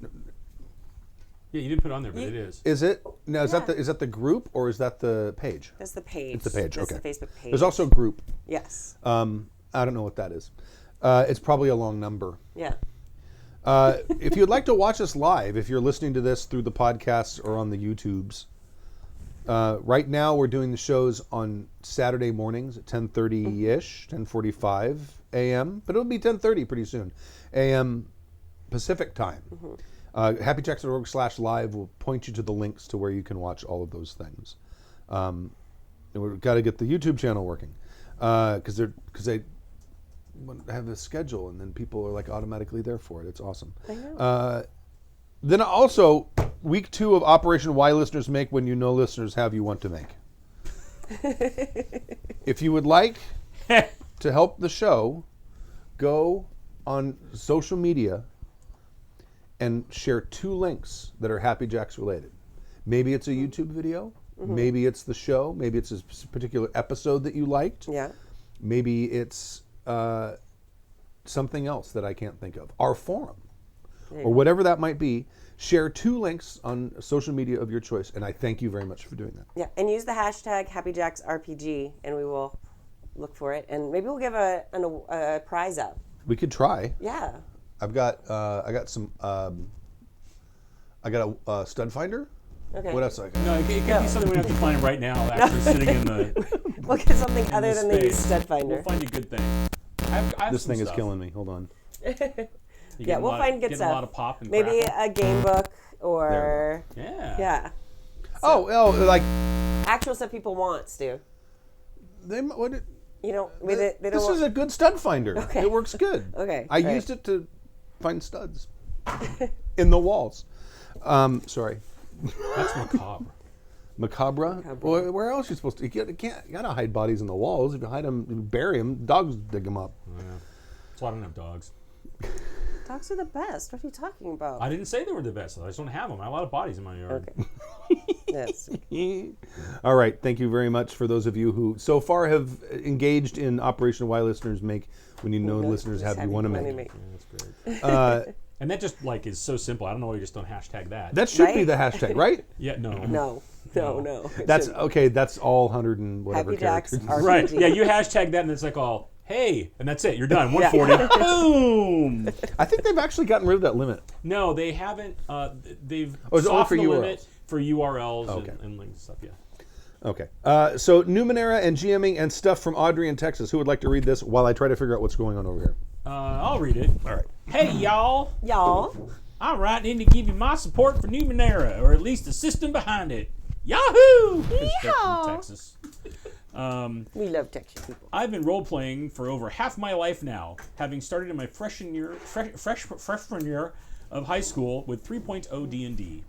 Yeah, you didn't put it on there, but it is. is it? Now is Yeah. that the group or is that the page? That's the page. It's the page. That's Okay. the Facebook page. There's also a group. Yes. I don't know what that is. It's probably a long number. Yeah. If you'd like to watch us live, if you're listening to this through the podcasts or on the YouTubes, right now we're doing the shows on Saturday mornings at 10:30-ish, 10:45 a.m., but it'll be 10:30 pretty soon, a.m. Pacific time. HappyJacks.org/live will point you to the links to where you can watch all of those things. And we've got to get the YouTube channel working because they have a schedule, and then people are like automatically there for it. It's awesome. I know. Then also, week 2 of Operation Why Listeners Make When You Know Listeners Have You Want to Make. If you would like to help the show, go on social media and share 2 links that are Happy Jacks related. Maybe it's a YouTube video, maybe it's the show, maybe it's a particular episode that you liked. Yeah. Maybe it's something else that I can't think of. Our forum, or whatever that might be, share 2 links on social media of your choice. And I thank you very much for doing that. Yeah, and use the hashtag HappyJacksRPG, and we will look for it, and maybe we'll give a prize up. We could try. Yeah. I got some. I got a stud finder. Okay. What else I got? No, it could be something we have to find right now after sitting in the. We'll get something other than the space. stud finder. We'll find a good thing. I have This some thing is stuff. killing me. Hold on. Yeah, we'll find good getting stuff. a lot of pop and Maybe crackle. a game book or Yeah. Oh, like actual stuff people want, Stu. they. What? You know, maybe they don't This want. is a good stud finder. Okay. It works good. Okay, I right. used it to find studs in the walls. Sorry. That's macabre. Macabre? Well, where else are you supposed to? You gotta hide bodies in the walls. If you hide them, you bury them. Dogs dig them up. Yeah. That's why I don't have dogs. Dogs are the best. What are you talking about? I didn't say they were the best. I just don't have them. I have a lot of bodies in my yard. Okay. Yes. All right. Thank you very much for those of you who so far have engaged in Operation Why Listeners Make when you know listeners have you want to make. Yeah, that's great. And that just is so simple. I don't know why you just don't hashtag that. That should be Right? the hashtag, right? Yeah, no. No. That's okay. That's all 100 and whatever Happy Jacks characters. RPG. Right. Yeah, you hashtag that and it's like all, hey, and that's it. You're done. 140. Boom. I think they've actually gotten rid of that limit. No, they haven't. They've Oh, is it only for softened the URLs? limit for URLs Okay. and links and stuff, yeah. Okay. So Numenera and GMing and stuff from Audrey in Texas. Who would like to read this while I try to figure out what's going on over here? I'll read it. All right. Hey, y'all. Y'all. I'm writing in to give you my support for Numenera, or at least the system behind it. Yahoo! It's Jeff Yeehaw. from Texas. We love Texas people. I've been role-playing for over half my life now, having started in my freshman year of high school with 3.0 D&D.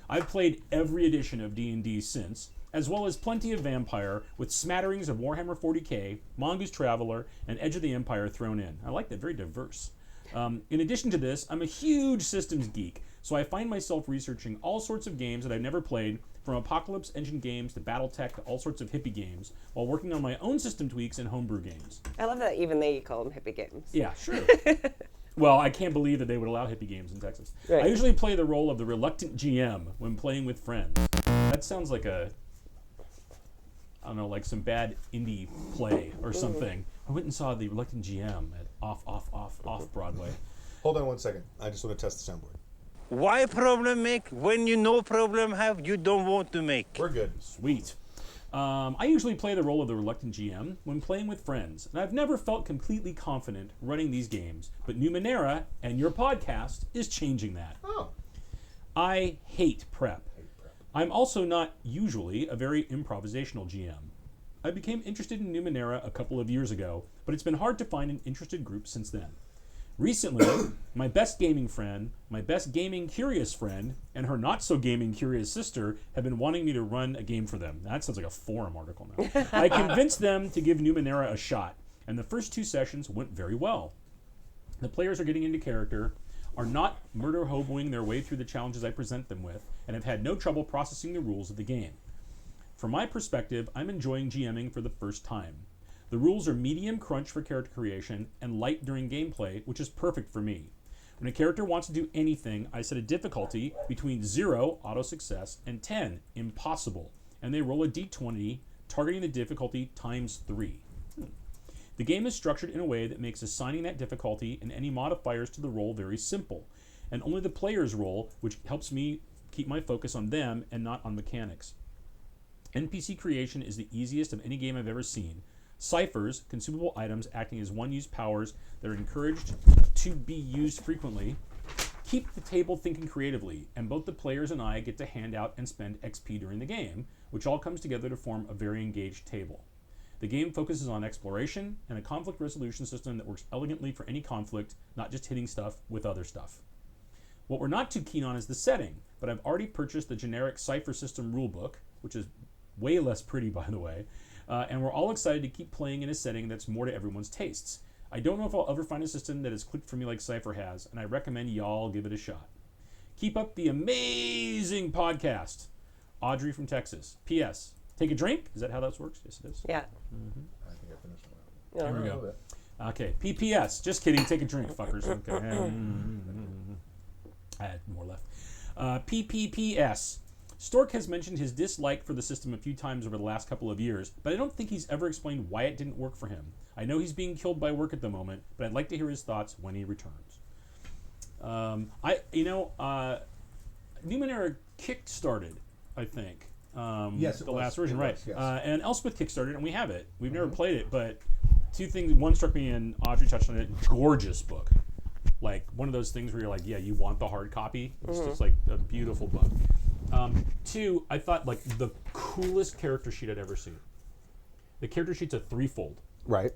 I've played every edition of D&D since, as well as plenty of Vampire, with smatterings of Warhammer 40k, Mongoose Traveler, and Edge of the Empire thrown in. I like that, very diverse. In addition to this, I'm a huge systems geek, so I find myself researching all sorts of games that I've never played, from Apocalypse Engine games to Battletech to all sorts of hippie games, while working on my own system tweaks and homebrew games. I love that even they call them hippie games. Yeah, sure. Well, I can't believe that they would allow hippie games in Texas. Right. I usually play the role of the reluctant GM when playing with friends. That sounds like like some bad indie play or something. I went and saw the reluctant GM at off Broadway. Hold on one second. I just want to test the soundboard. Why problem make when you know problem have you don't want to make? We're good. Sweet. I usually play the role of the reluctant GM when playing with friends, and I've never felt completely confident running these games, but Numenera and your podcast is changing that. Oh. I hate prep. I'm also not usually a very improvisational GM. I became interested in Numenera a couple of years ago, but it's been hard to find an interested group since then. Recently, my best gaming friend, my best gaming curious friend, and her not so gaming curious sister have been wanting me to run a game for them. That sounds like a forum article now. I convinced them to give Numenera a shot, and the first 2 sessions went very well. The players are getting into character, are not murder hoboing their way through the challenges I present them with, and have had no trouble processing the rules of the game. From my perspective, I'm enjoying GMing for the first time. The rules are medium crunch for character creation and light during gameplay, which is perfect for me. When a character wants to do anything, I set a difficulty between 0, auto success, and 10, impossible, and they roll a d20, targeting the difficulty times 3. The game is structured in a way that makes assigning that difficulty and any modifiers to the roll very simple, and only the player's roll, which helps me keep my focus on them and not on mechanics. NPC creation is the easiest of any game I've ever seen. Ciphers, consumable items acting as one-use powers that are encouraged to be used frequently, keep the table thinking creatively, and both the players and I get to hand out and spend XP during the game, which all comes together to form a very engaged table. The game focuses on exploration and a conflict resolution system that works elegantly for any conflict, not just hitting stuff with other stuff. What we're not too keen on is the setting, but I've already purchased the generic Cipher System rulebook, which is way less pretty, by the way, and we're all excited to keep playing in a setting that's more to everyone's tastes. I don't know if I'll ever find a system that has clicked for me like Cipher has, and I recommend y'all give it a shot. Keep up the amazing podcast. Audrey from Texas. P.S. Take a drink? Is that how that works? Yes, it is. Yeah. I think I finished one. No. There we go. Okay. P.P.S. Just kidding. Take a drink, fuckers. Okay. left. PPPS. Stork has mentioned his dislike for the system a few times over the last couple of years, but I don't think he's ever explained why it didn't work for him. I know he's being killed by work at the moment, but I'd like to hear his thoughts when he returns. Numenera kick-started, I think. Yes, it the was. last version, It right? was, yes. And Elspeth kick-started, and we have it. We've never played it, but two things. One struck me, and Audrey touched on it. Gorgeous book, like one of those things where you're like, yeah, you want the hard copy. It's just like a beautiful book. Two, I thought like the coolest character sheet I'd ever seen. The character sheet's a threefold. Right.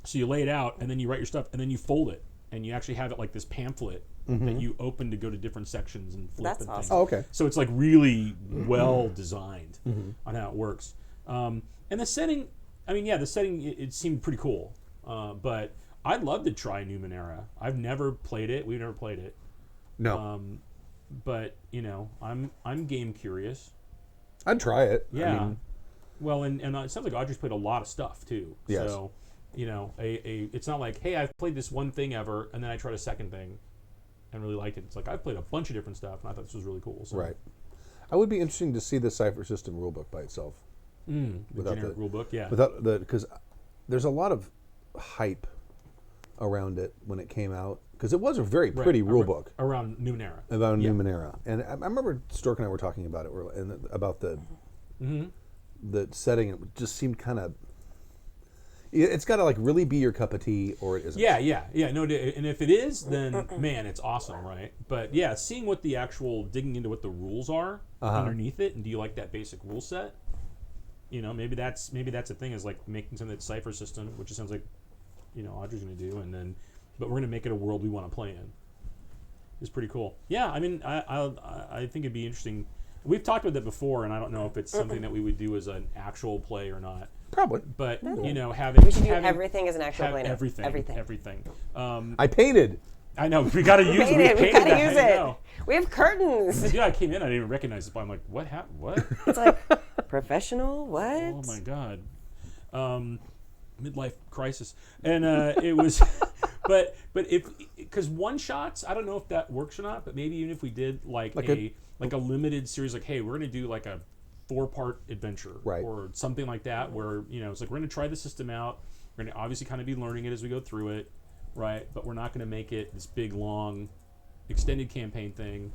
So you lay it out, and then you write your stuff, and then you fold it, and you actually have it like this pamphlet that you open to go to different sections and flip That's and awesome. things. Oh, okay. So it's like really well designed on how it works. And the setting, I mean, yeah, the setting it seemed pretty cool. But I'd love to try Numenera. I've never played it. We've never played it. No. But you know, I'm game curious. I'd try it. Yeah. I mean, Well, and it sounds like Audrey's played a lot of stuff too. Yes. So, you know, it's not like, hey, I've played this one thing ever, and then I tried a second thing, and really liked it. It's like I've played a bunch of different stuff, and I thought this was really cool. So. right. I would be interesting to see the Cypher System rulebook by itself. The Without generic the- rule book, yeah. Without the, because there's a lot of hype around it when it came out, because it was a very Right, pretty ar- rulebook around Numenera. about Yeah. Numenera, and I remember Stork and I were talking about it, and about the setting. It just seemed kind of. It's got to like really be your cup of tea, or it isn't. Yeah. No, and if it is, then man, it's awesome, right? But yeah, seeing what the actual digging into what the rules are underneath it, and do you like that basic rule set? You know, maybe that's a thing, is like making something that's Cypher System, which it sounds like, you know, Audrey's going to do, and then, but we're going to make it a world we want to play in. It's pretty cool. Yeah, I mean, I think it'd be interesting. We've talked about that before, and I don't know if it's something that we would do as an actual play or not. Probably. But you know, having We should do everything as an actual play now. everything. I painted. I know we got to use it. We gotta that, use I it. know. We have curtains. Yeah, I came in, I didn't even recognize it, but I'm like, what happened? What? It's like professional. What? Oh my god. Midlife crisis, and it was, but if, because one shots, I don't know if that works or not, but maybe even if we did like a limited series, like, hey, we're gonna do like a 4-part adventure, Right. or something like that, where, you know, it's like we're gonna try the system out, we're gonna obviously kind of be learning it as we go through it, right? But we're not gonna make it this big long extended campaign thing,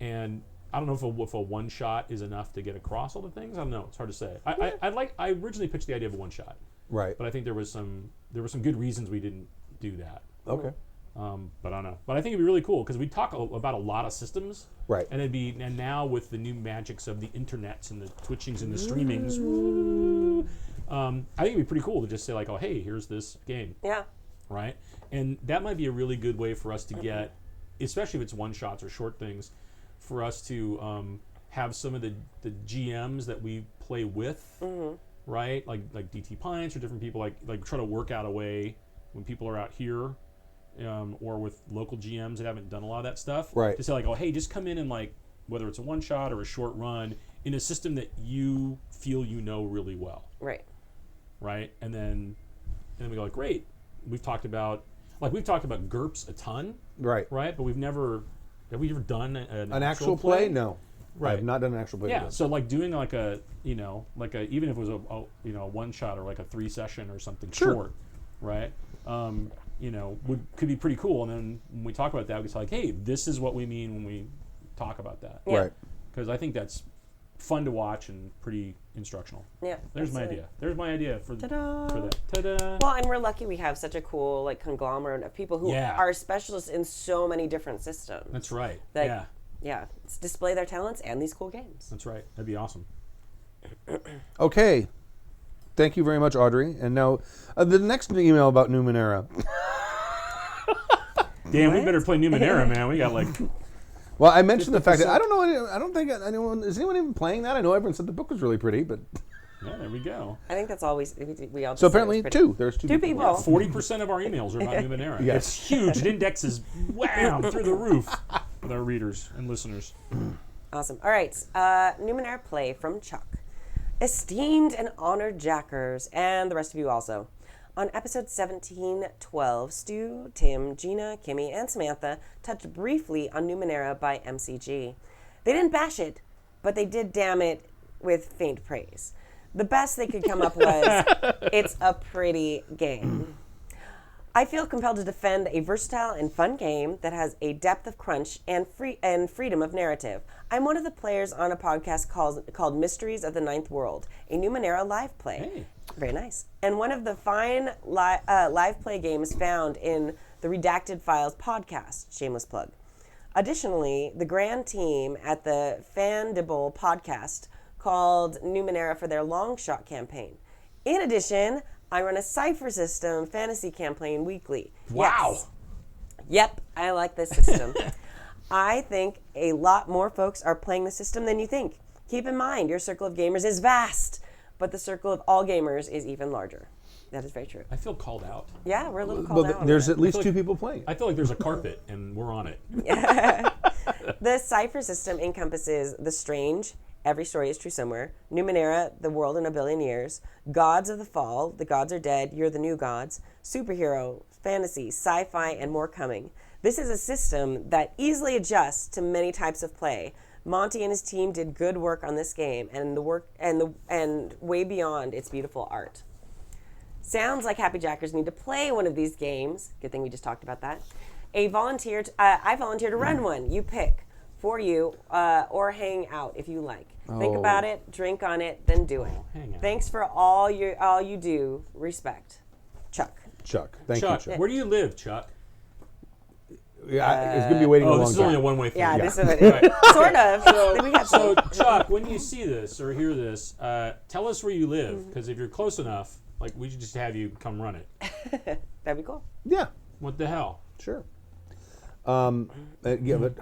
and I don't know if a one shot is enough to get across all the things. I don't know. It's hard to say. I originally pitched the idea of a one shot. Right. But I think there were some good reasons we didn't do that. Okay. But I don't know. But I think it'd be really cool, because we talk about a lot of systems. Right. And now with the new magics of the internets and the twitchings and the streamings, I think it'd be pretty cool to just say like, oh, hey, here's this game, Yeah. right? And that might be a really good way for us to get, especially if it's one shots or short things, for us to have some of the GMs that we play with. Right, like DT Pints or different people, like try to work out a way when people are out here, or with local GMs that haven't done a lot of that stuff, Right. to say like, oh, hey, just come in and like, whether it's a one shot or a short run, in a system that you feel you know really well, Right. right? And then we go like, great, we've talked about GURPS a ton, Right. right? But have we ever done an Actual play? No. Right. I've not done an actual play. Yeah, yet. so like doing like a, you know, like a, even if it was a one shot or like a 3 session or something short, right? You know, could be pretty cool. And then when we talk about that, we say like, hey, this is what we mean when we talk about that. Yeah. Right. Because I think that's fun to watch and pretty instructional. Yeah. There's my absolutely. idea. There's my idea for Ta-da. for that. Ta-da! Well, and we're lucky we have such a cool like conglomerate of people who Yeah. are specialists in so many different systems. That's right. Like, yeah, Yeah. Display their talents and these cool games. that's right. That'd be awesome. Okay. Thank you very much, Audrey. And now, the next email about Numenera. Damn, we better play Numenera, man. We got like, Well, I mentioned the fact that I don't think anyone is anyone even playing that. I know everyone said the book was really pretty, but yeah, there we go. I think that's always we all. Just so said it was apparently pretty. two. There's two. Two people. 40% of our emails are about Numenera. Yes. It's huge. It indexes through the roof with our readers and listeners. Awesome. All right. Numenera play from Chuck. Esteemed and honored Jackers, and the rest of you also. On episode 1712, Stu, Tim, Gina, Kimi, and Samantha touched briefly on Numenera by MCG. They didn't bash it, but they did damn it with faint praise. The best they could come up was, it's a pretty game. I feel compelled to defend a versatile and fun game that has a depth of crunch and freedom of narrative. I'm one of the players on a podcast called Mysteries of the Ninth World, a Numenera live play. Hey. Very nice. And one of the fine live play games found in the Redacted Files podcast, shameless plug. Additionally, the grand team at the Fandible podcast called Numenera for their long shot campaign. In addition, I run a Cypher System fantasy campaign weekly. Wow. Yes. Yep, I like this system. I think a lot more folks are playing the system than you think. Keep in mind, your circle of gamers is vast, but the circle of all gamers is even larger. That is very true. I feel called out. Yeah, we're a little called Well, out. there's on at least two people playing. I feel like there's a carpet and we're on it. The Cypher System encompasses the strange, every story is true somewhere, Numenera, the world in a billion years, gods of the fall, the gods are dead, you're the new gods, superhero, fantasy, sci-fi, and more coming. This is a system that easily adjusts to many types of play. Monty and his team did good work on this game, and way beyond its beautiful art. Sounds like Happy Jackers need to play one of these games. Good thing we just talked about that. I volunteer to run one. You pick for you, or hang out if you like. Think about it, drink on it, then do it. hang out. Thanks for all you do. Respect, Chuck. Chuck. Thank Chuck, you, Chuck. where do you live, Chuck? Yeah, it's going to be waiting a Oh, long this is time. only a one-way thing. Yeah, Yeah. this is it. Right. Sort of. We got So, Chuck, when you see this or hear this, tell us where you live, because if you're close enough, like we should just have you come run it. That'd be cool. Yeah, What the hell? sure. Yeah, but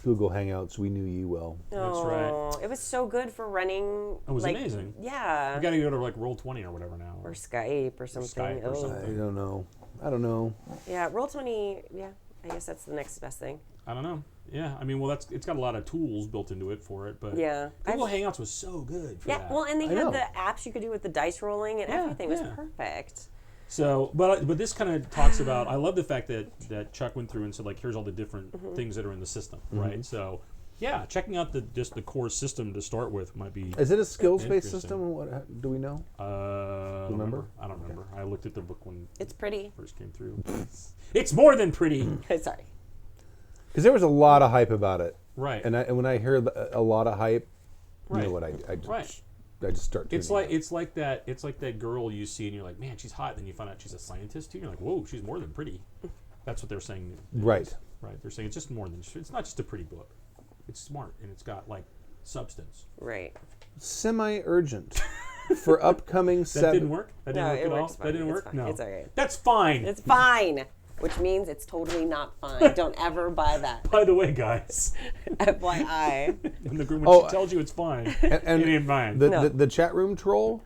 Google Hangouts, we knew ye well. That's right. Oh, it was so good for running. It was amazing. Yeah. You got to go to like Roll20 or whatever now. Or Skype or something. Skype or Oh. something. I don't know. Yeah, Roll20. Yeah, I guess that's the next best thing. I don't know. Yeah, I mean, well, it's got a lot of tools built into it for it, but Yeah. Google Hangouts was so good for Yeah, that. well, and they I know. had the apps you could do with the dice rolling and Yeah, everything. It was yeah. perfect. So, but this kind of talks about. I love the fact that Chuck went through and said like, here's all the different things that are in the system, right? So, yeah, checking out just the core system to start with might be. Is it a skills-based Interesting. system? What do we know? Remember? I don't remember. I looked at the book when It's pretty. it first came through. It's more than pretty, Sorry. Because there was a lot of hype about it, right? and when I hear a lot of hype, you Right. know what I just Right. I just start. It's tuning like that girl you see and you're like, man, she's hot. Then you find out she's a scientist too. You're like, whoa, she's more than pretty. That's what they're saying. it Right. is. Right. They're saying it's just more than. It's not just a pretty book. It's smart and it's got like substance. Right. Semi-urgent for upcoming That didn't work. That didn't No, work it at all. works fine. That didn't It's work. fine. No, It's all right. That's fine. It's fine, which means it's totally not fine. Don't ever buy that. By the way, guys, FYI. when Oh, she tells you it's fine, And it ain't fine. No. the chat room troll,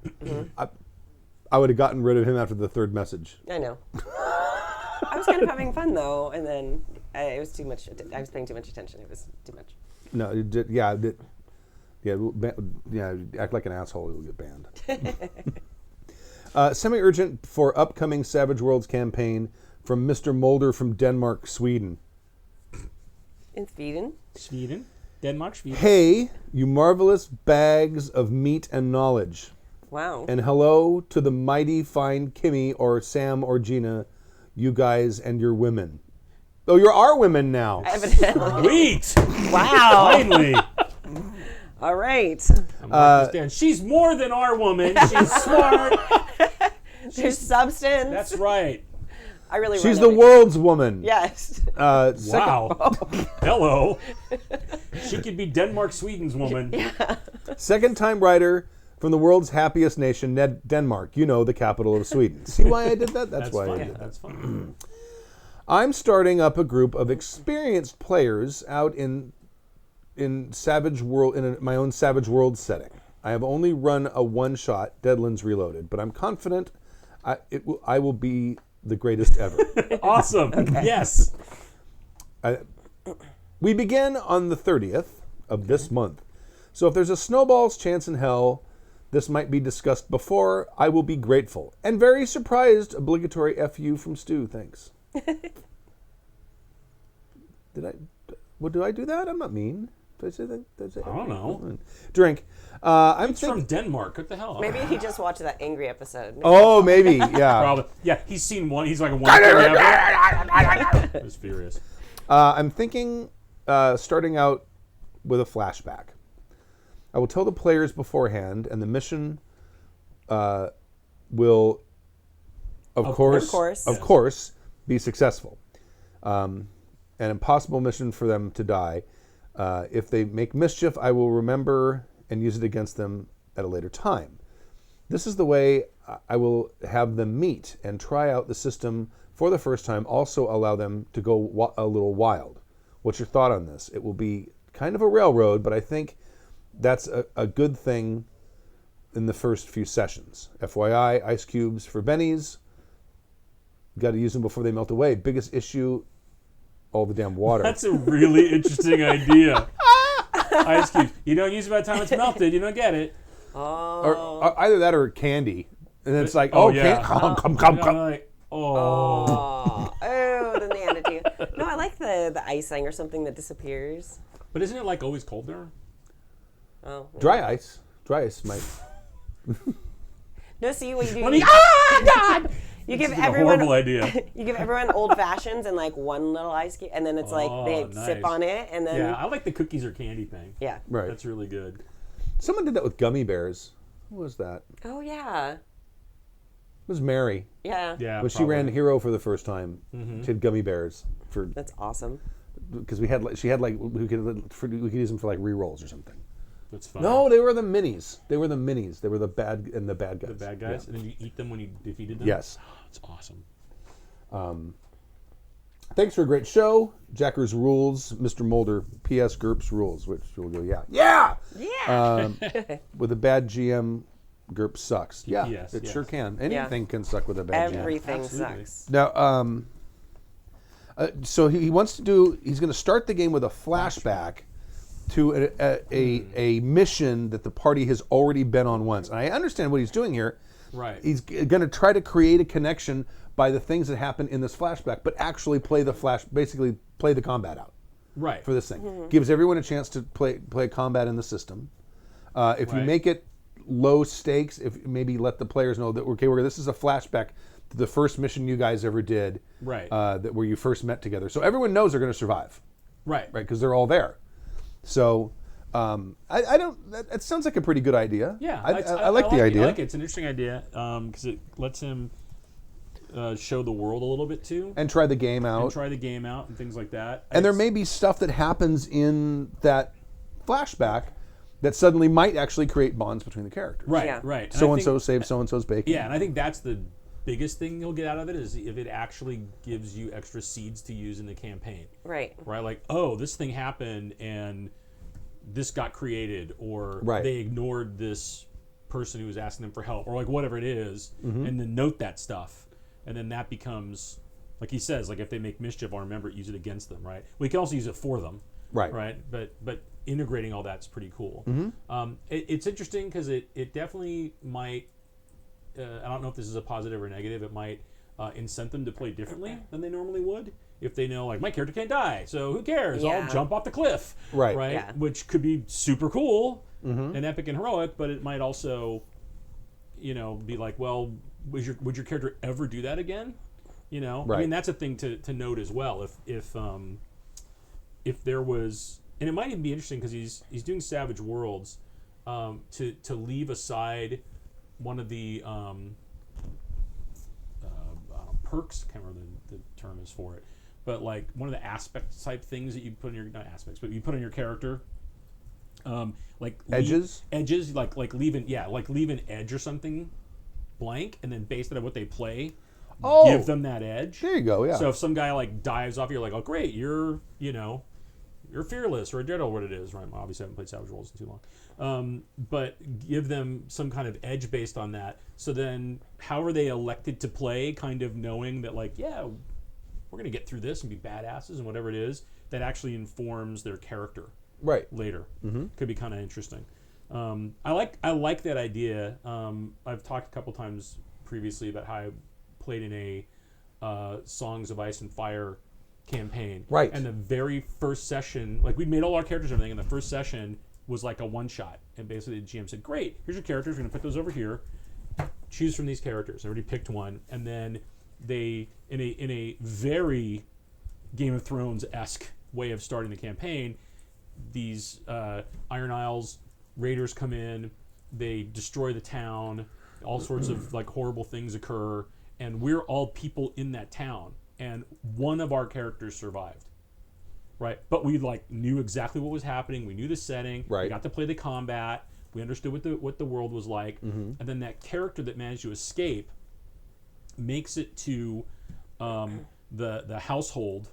I would have gotten rid of him after the third message. I know. I was kind of having fun though, and then it was too much. I was paying too much attention. It was too much. No, it did, yeah, act like an asshole, you'll get banned. Semi-urgent for upcoming Savage Worlds campaign from Mr. Mulder from Denmark, Sweden. In Sweden. Sweden, Denmark, Sweden. Hey, you marvelous bags of meat and knowledge. Wow. And hello to the mighty fine Kimi or Sam or Gina, you guys and your women. Oh, you're our women now. Evidently. Sweet. Wow. Finally. All right. I'm marking this down. She's more than our woman. She's smart. There's substance. That's right. I really. She's run the everything. world's woman. Yes. Wow. Hello. She could be Denmark, Sweden's woman. Second-time writer from the world's happiest nation, Denmark. You know, the capital of Sweden. See why I did that? That's why I fun. did that. That's fun. I'm starting up a group of experienced players out in Savage World my own Savage World setting. I have only run a one-shot, Deadlands Reloaded, but I'm confident I will be the greatest ever. Awesome. Yes. We begin on the 30th of this month. So if there's a snowball's chance in hell this might be discussed before, I will be grateful. And very surprised, obligatory FU from Stu, thanks. Did I do that? I'm not mean. Did I say that? Did I say I don't know. Drink. I'm It's from Denmark. What the hell? Maybe he just watched that angry episode. Maybe, yeah. Probably. Yeah, he's seen one. He's like a one. Yeah, he was furious. I'm thinking starting out with a flashback. I will tell the players beforehand, and the mission will, of course, be successful. An impossible mission for them to die. If they make mischief, I will remember and use it against them at a later time. This is the way I will have them meet and try out the system for the first time, also allow them to go a little wild. What's your thought on this? It will be kind of a railroad, but I think that's a good thing in the first few sessions. FYI, ice cubes for bennies. Got to use them before they melt away. Biggest issue, all the damn water. That's a really interesting idea. Ice cubes. You don't use it by the time it's melted. You don't get it. Or either that or candy. And it's like, yeah. come. Like, Oh, then they add it to you. No, I like the icing or something that disappears. But isn't it like always cold there? Oh. Dry ice might. No, see what you do. God! You give This is a everyone horrible idea. You give everyone old fashions and like one little ice cube, and then it's like they sip nice. on it, and then Yeah, I like the cookies or candy thing. yeah. Right. That's really good. Someone did that with gummy bears. Who was that? Oh yeah. It was Mary. Yeah. Yeah. When she probably. ran Hero for the first time, she had gummy bears That's awesome. because we could use them for like re-rolls or something. That's fun. No, they were the minis. They were the bad guys. The bad guys, Yeah. and then you eat them when you defeated them. Yes. That's awesome. Thanks for a great show. Jackers rules. Mr. Mulder. P.S. GURPS rules. Which will go, yeah. With a bad GM, GURPS sucks. Yeah, Yes, it yes. sure can. Anything can suck with a bad GM. Everything Absolutely. sucks. Now, so he wants to do. He's going to start the game with a flashback to a mission that the party has already been on once. And I understand what he's doing here. Right. He's going to try to create a connection by the things that happen in this flashback, but actually basically play the combat out Right. for this thing. Gives everyone a chance to play combat in the system. If you Right. make it low stakes, if maybe let the players know that this is a flashback to the first mission you guys ever did, Right. that where you first met together, so everyone knows they're going to survive, Right. right? Because they're all there. So I don't. That sounds like a pretty good idea. Yeah. I like the idea. I like it. It's an interesting idea because it lets him show the world a little bit too. And try the game out. And try the game out and things like that. And there may be stuff that happens in that flashback that suddenly might actually create bonds between the characters. Right, Yeah. right. And I So and so think- saves so and so's bacon. Yeah, and I think that's the biggest thing you'll get out of it is if it actually gives you extra seeds to use in the campaign. Right. Right? Like, oh, this thing happened and this got created, or Right. they ignored this person who was asking them for help, or like whatever it is, and then note that stuff. And then that becomes, like he says, like if they make mischief, I'll remember it, use it against them, right? We can also use it for them. Right. Right. But integrating all that's pretty cool. It's interesting because it definitely might. I don't know if this is a positive or negative. It might incent them to play differently than they normally would if they know, like, my character can't die, so who cares? Yeah. I'll jump off the cliff. Right. Right. Yeah. Which could be super cool and epic and heroic, but it might also, be like, well, would your character ever do that again? I Right. mean, that's a thing to note as well. If there was, and it might even be interesting because he's doing Savage Worlds, to leave aside one of the perks. Can't remember the term is for it, but like one of the aspect type things that you put in your, not aspects, but you put in your character. Like Edges? edges, like leave an edge or something blank, and then based on what they play, give them that edge. There you go. Yeah. So if some guy like dives off, you're like, oh great, you're fearless or Daredevil, what it is, right? Well, obviously I haven't played Savage Worlds in too long, but give them some kind of edge based on that. So then, how are they elected to play? Kind of knowing that, like, yeah, we're gonna get through this and be badasses and whatever it is, that actually informs their character right. later. Could be kind of interesting. I like that idea. I've talked a couple times previously about how I played in a Songs of Ice and Fire campaign. Right. And the very first session, like we'd made all our characters and everything, and the first session was like a one-shot. And basically the GM said, great, here's your characters, we're going to put those over here. Choose from these characters. I already picked one. And then they, in a very Game of Thrones-esque way of starting the campaign, these Iron Isles raiders come in, they destroy the town, all sorts of like horrible things occur, and we're all people in that town. And one of our characters survived, right? But we like knew exactly what was happening. We knew the setting. Right. We got to play the combat. We understood what the world was like. And then that character that managed to escape makes it to the household,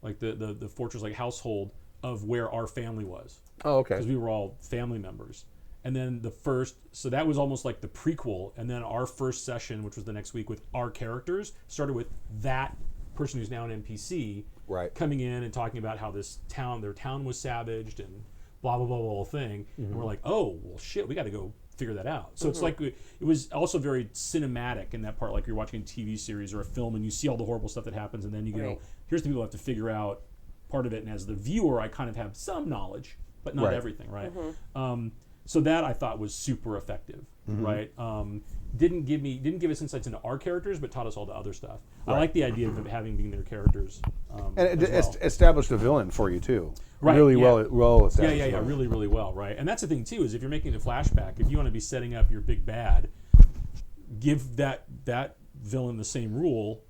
like the fortress like household of where our family was. Oh, okay. Because we were all family members. And then so that was almost like the prequel. And then our first session, which was the next week with our characters, started with that person who's now an NPC Right. coming in and talking about how their town was savaged and blah, blah, blah, blah, whole thing. And we're like, oh, well, shit, we got to go figure that out. So it's like, it was also very cinematic in that part, like you're watching a TV series or a film and you see all the horrible stuff that happens, and then you go, Right. here's the people who have to figure out part of it. And as the viewer, I kind of have some knowledge, but not Right. everything, right? So that I thought was super effective, right? Didn't give us insights into our characters, but taught us all the other stuff. I like the idea of having being their characters. And it as well. established a villain for you too. Right, Really yeah. well established. Yeah, really, really well, right? And that's the thing too, is if you're making a flashback, if you want to be setting up your big bad, give that villain the same rule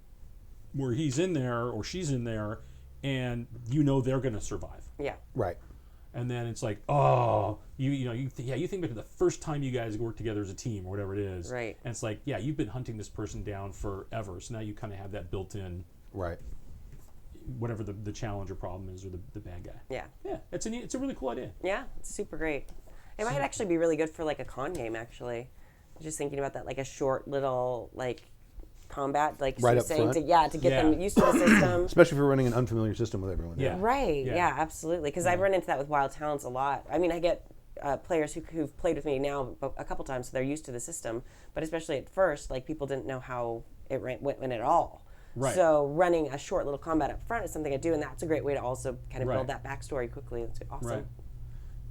where he's in there or she's in there, and you know they're going to survive. Yeah. Right. And then it's like, oh, you think back to the first time you guys worked together as a team or whatever it is. Right. And it's like, yeah, you've been hunting this person down forever, so now you kind of have that built in, Right. whatever the challenge or problem is, or the bad guy. Yeah. Yeah, it's a really cool idea. Yeah, it's super great. It might actually be really good for like a con game. Actually, just thinking about that, like a short little like combat, like Right sort up of saying front? to get Yeah. them used to the system. Especially if you're running an unfamiliar system with everyone. Yeah. Right. Yeah. Yeah, absolutely. Because I've run into that with Wild Talents a lot. I mean, I get players who've played with me now a couple times, so they're used to the system. But especially at first, like people didn't know how it went at all. Right. So running a short little combat up front is something I do, and that's a great way to also kind of Right. build that backstory quickly. It's awesome. Right.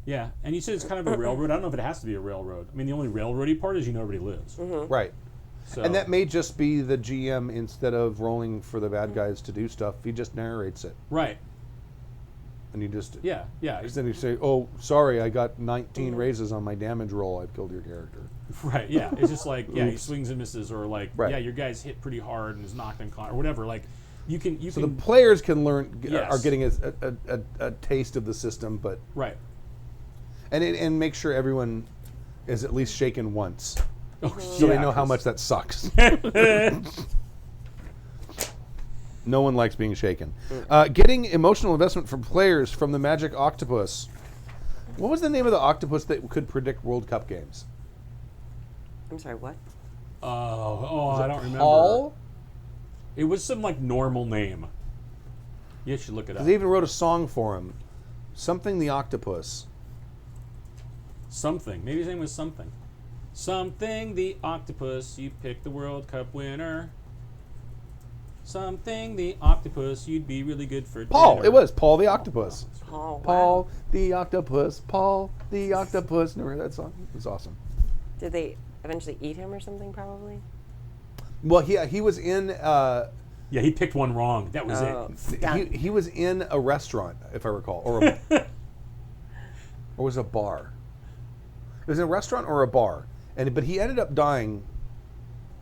Yeah, and you said it's kind of a railroad. I don't know if it has to be a railroad. I mean, the only railroady part is everybody lives. Right. So, And that may just be the GM, instead of rolling for the bad guys to do stuff, he just narrates it. right. And you just... Yeah. Because then you say, oh, sorry, I got 19 raises on my damage roll. I've killed your character. Right. Yeah. It's just like, yeah, he swings and misses, or like, Right. yeah, your guy's hit pretty hard and is knocked unconscious, or whatever. Like, you can. So the players can learn, Yes. are getting a taste of the system, but... Right. And make sure everyone is at least shaken once. Oh, So they know how much that sucks. No one likes being shaken. Getting emotional investment from players from the Magic Octopus. What was the name of the octopus that could predict World Cup games? I'm sorry, what? I don't remember. Paul? It was some like normal name. You should look it up. Because they even wrote a song for him. Something the Octopus. Something. Maybe his name was something. Something the octopus. You picked the World Cup winner. Something the octopus. You'd be really good for Paul. dinner. It was Paul the Octopus. Oh, wow. Paul the Octopus. Paul the Octopus. Remember that song? It was awesome. Did they eventually eat him or something? Probably. Well, he was in... Yeah, he picked one wrong. That was it. he was in a restaurant, if I recall, or was it a bar? It was in a restaurant or a bar, but he ended up dying.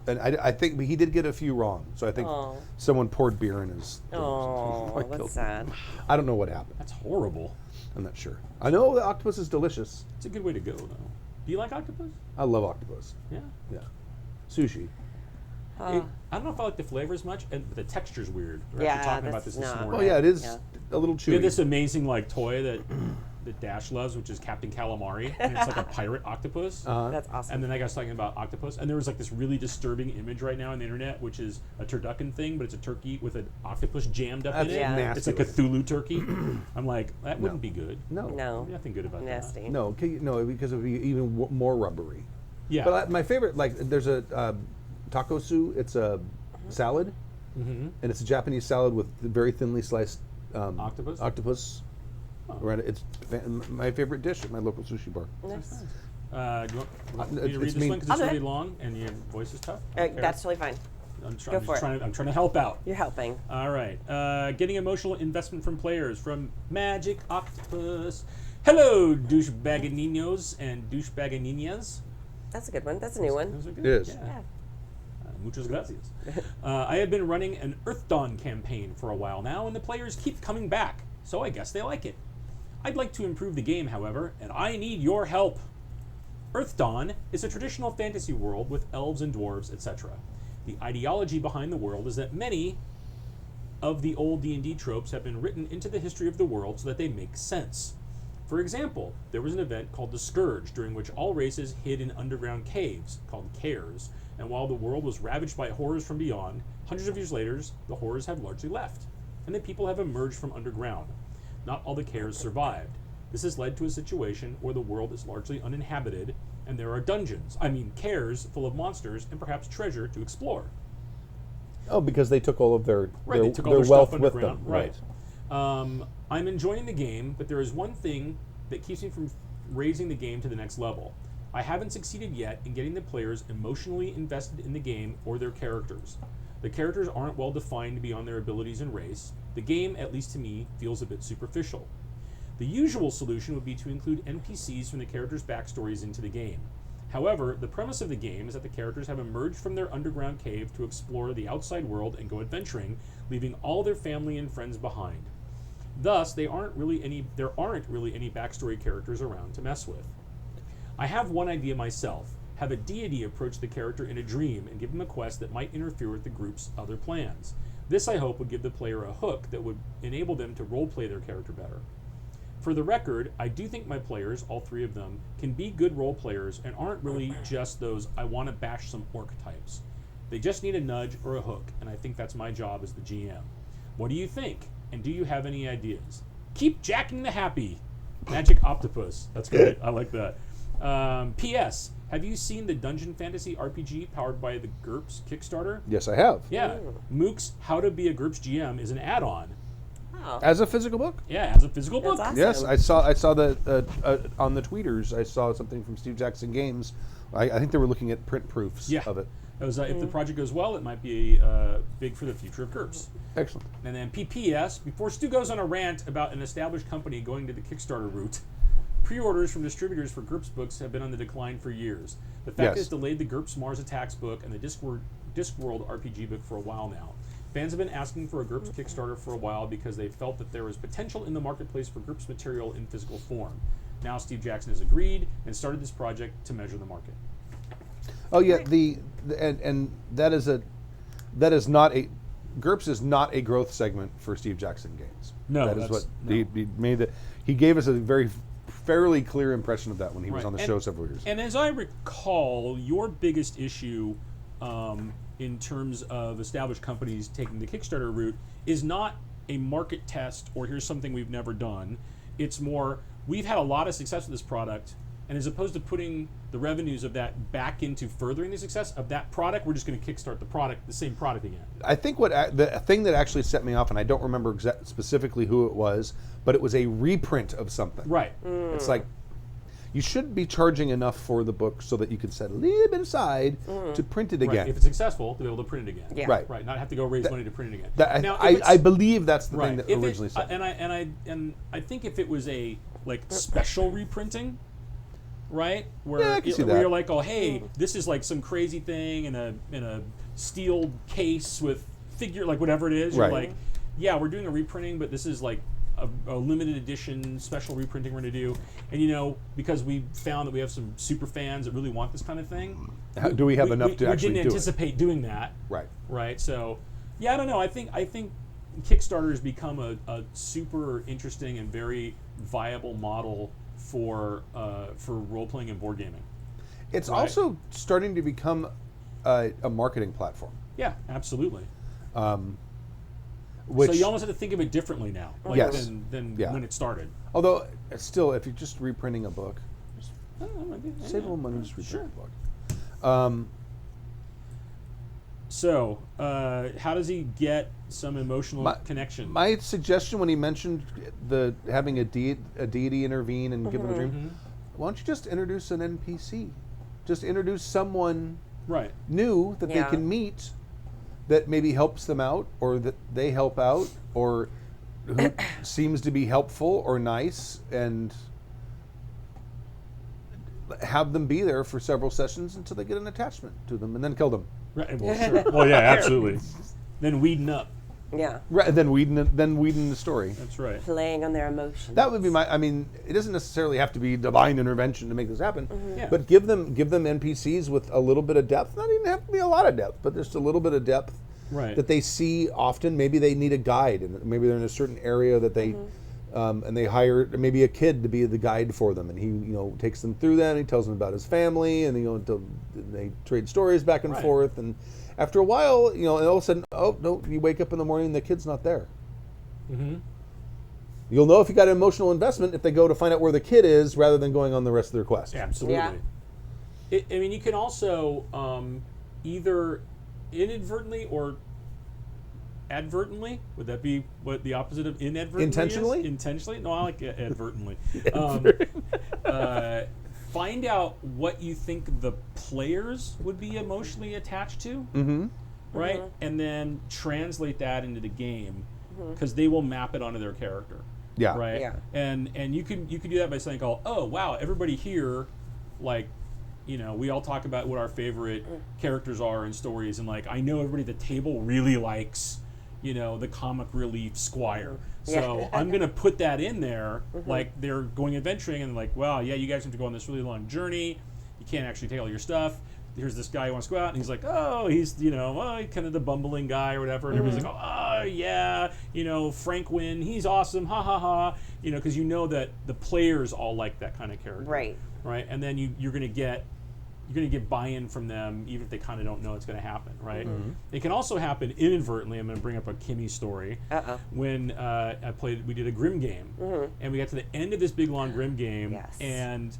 And I think he did get a few wrong, so I think someone poured beer in his. Oh, that's sad. I don't know what happened. That's horrible. I'm not sure. I know the octopus is delicious. It's a good way to go, though. Do you like octopus? I love octopus. Yeah. Yeah, sushi. I don't know if I like the flavor as much, but the texture's weird. We're Yeah, actually talking that's about this not morning. Oh yeah, it is Yeah. a little We chewy. have this amazing like toy that that Dash loves, which is Captain Calamari, and it's like a pirate octopus. That's awesome. And then that guy's talking about octopus, and there was like this really disturbing image right now on the internet, which is a turducken thing, but it's a turkey with an octopus jammed up in it. Yeah. nasty. It's a Cthulhu turkey. I'm like, that wouldn't be good. No. No. Nothing good about Nasty. No, no, because it would be even more rubbery. that. Yeah. But my favorite, like, there's a takosu. It's a salad, and it's a Japanese salad with very thinly sliced Octopus? Octopus. Around it. It's my favorite dish at my local sushi bar. Nice. Do you want me to it's read this me. one because I'll it's do really it. long and your voice is tough? That's totally fine. I'm Go for it. I'm trying to help out. You're helping. All right. Getting emotional investment from players from Magic Octopus. Hello, douchebaganinos and douchebaganinas. That's a good one. That's a new one. Those are good. It is. Yeah. Muchas gracias. I have been running an Earth Dawn campaign for a while now, and the players keep coming back, so I guess they like it. I'd like to improve the game, however, and I need your help. Earth Dawn is a traditional fantasy world with elves and dwarves, etc. The ideology behind the world is that many of the old D&D tropes have been written into the history of the world so that they make sense. For example, there was an event called the Scourge, during which all races hid in underground caves, called cares, and while the world was ravaged by horrors from beyond, hundreds of years later, the horrors have largely left, and the people have emerged from underground. Not all the cares survived. This has led to a situation where the world is largely uninhabited, and there are cares full of monsters and perhaps treasure to explore. Oh, because they took all of their They took all their their wealth stuff with underground. them. Right. I'm enjoying the game, but there is one thing that keeps me from raising the game to the next level. I haven't succeeded yet in getting the players emotionally invested in the game or their characters. The characters aren't well defined beyond their abilities and race. The game, at least to me, feels a bit superficial. The usual solution would be to include NPCs from the characters' backstories into the game. However, the premise of the game is that the characters have emerged from their underground cave to explore the outside world and go adventuring, leaving all their family and friends behind. Thus, there aren't really any backstory characters around to mess with. I have one idea myself. Have a deity approach the character in a dream and give them a quest that might interfere with the group's other plans. This, I hope, would give the player a hook that would enable them to roleplay their character better. For the record, I do think my players, all three of them, can be good role players and aren't really just those I want to bash some orc types. They just need a nudge or a hook, and I think that's my job as the GM. What do you think? And do you have any ideas? Keep jacking the happy. Magic Octopus. That's good. I like that. P.S. Have you seen the Dungeon Fantasy RPG powered by the GURPS Kickstarter? Yes, I have. Yeah. Mook's How to Be a GURPS GM is an add-on. Oh. As a physical book? Yeah, as a physical book. That's awesome. Yes, I saw that on the tweeters. I saw something from Steve Jackson Games. I think they were looking at print proofs Yeah. of it. It was, if the project goes well, it might be big for the future of GURPS. Excellent. And then PPS, before Stu goes on a rant about an established company going to the Kickstarter route, pre-orders from distributors for GURPS books have been on the decline for years. The fact Yes. has delayed the GURPS Mars Attacks book and the Discworld RPG book for a while now. Fans have been asking for a GURPS Kickstarter for a while because they felt that there was potential in the marketplace for GURPS material in physical form. Now Steve Jackson has agreed and started this project to measure the market. Oh yeah, and that is not a GURPS is not a growth segment for Steve Jackson Games. No, that is that's- what no. he made. He gave us a fairly clear impression of that when he was Right. on the And- show several years ago. And as I recall, your biggest issue in terms of established companies taking the Kickstarter route is not a market test or here's something we've never done. It's more, we've had a lot of success with this product, and as opposed to putting the revenues of that back into furthering the success of that product, we're just going to kickstart the same product again. I think the thing that actually set me off, and I don't remember specifically who it was, but it was a reprint of something. Right. It's like, you should be charging enough for the book so that you can set a little bit aside to print it Right. again. If it's successful, to be able to print it again. Yeah. Right. Right. Not have to go raise money to print it again. That- Now, if I it's- believe that's the thing Right. that If originally it, set. and I think if it was a special reprinting, right? Where, Yeah, I can see where that. you're like, oh hey, this is like some crazy thing in a steel case with figure whatever it is. Right. You're like, yeah, we're doing a reprinting, but this is like a limited edition special reprinting we're going to do. And because we found that we have some super fans that really want this kind of thing. Do we have enough to we actually didn't do it? anticipate doing that. Right. Right. So, yeah, I don't know. I think Kickstarter has become a super interesting and very viable model for role playing and board gaming. It's Right. also starting to become a marketing platform. Yeah, absolutely. Which, So you almost have to think of it differently now, like Yes. than Yeah. when it started. although still, if you're just reprinting a book, just save a Yeah. little money, just reprint Sure. a book. So, how does he get some emotional connection? My suggestion when he mentioned the having a deity intervene and give him a dream, why don't you just introduce an NPC? Just introduce someone Right. new that they Yeah. can meet that maybe helps them out, or that they help out, or who seems to be helpful or nice, and have them be there for several sessions until they get an attachment to them, and then kill them. Right. Well, sure. Well, yeah, absolutely. Then weeding up. Yeah. Right, then weeding the story. That's right. Playing on their emotions. That would be my. I mean, it doesn't necessarily have to be divine intervention to make this happen, Yeah. but give them NPCs with a little bit of depth. Not even have to be a lot of depth, but just a little bit of depth Right. that they see often. Maybe they need a guide, and maybe they're in a certain area that they, and they hire maybe a kid to be the guide for them, and he takes them through that. And he tells them about his family, and they trade stories back and Right. forth, and after a while, and all of a sudden, oh no, you wake up in the morning and the kid's not there. Mm-hmm. You'll know if you got an emotional investment if they go to find out where the kid is rather than going on the rest of their quest. Absolutely. Yeah. I mean, you can also either inadvertently or advertently. Would that be what the opposite of inadvertently Intentionally? is? Intentionally? No, I like advertently. Find out what you think the players would be emotionally attached to, right? And then translate that into the game, because they will map it onto their character. Yeah. Right. Yeah. And you can do that by saying, oh wow, everybody here, like, we all talk about what our favorite characters are in stories, and like I know everybody at the table really likes, the comic relief squire. So Yeah. I'm gonna put that in there, like they're going adventuring and like, well, yeah, you guys have to go on this really long journey. You can't actually take all your stuff. Here's this guy who wants to go out, and he's like, oh, he's kind of the bumbling guy or whatever, and everybody's like, oh yeah, Frank Wynn, he's awesome, ha ha ha, because that the players all like that kind of character, Right. right, and then you're gonna get buy-in from them, even if they kind of don't know it's going to happen, right? It can also happen inadvertently. I'm going to bring up a Kimi story. When we did a Grim game, and we got to the end of this big long Grim game, Yes. and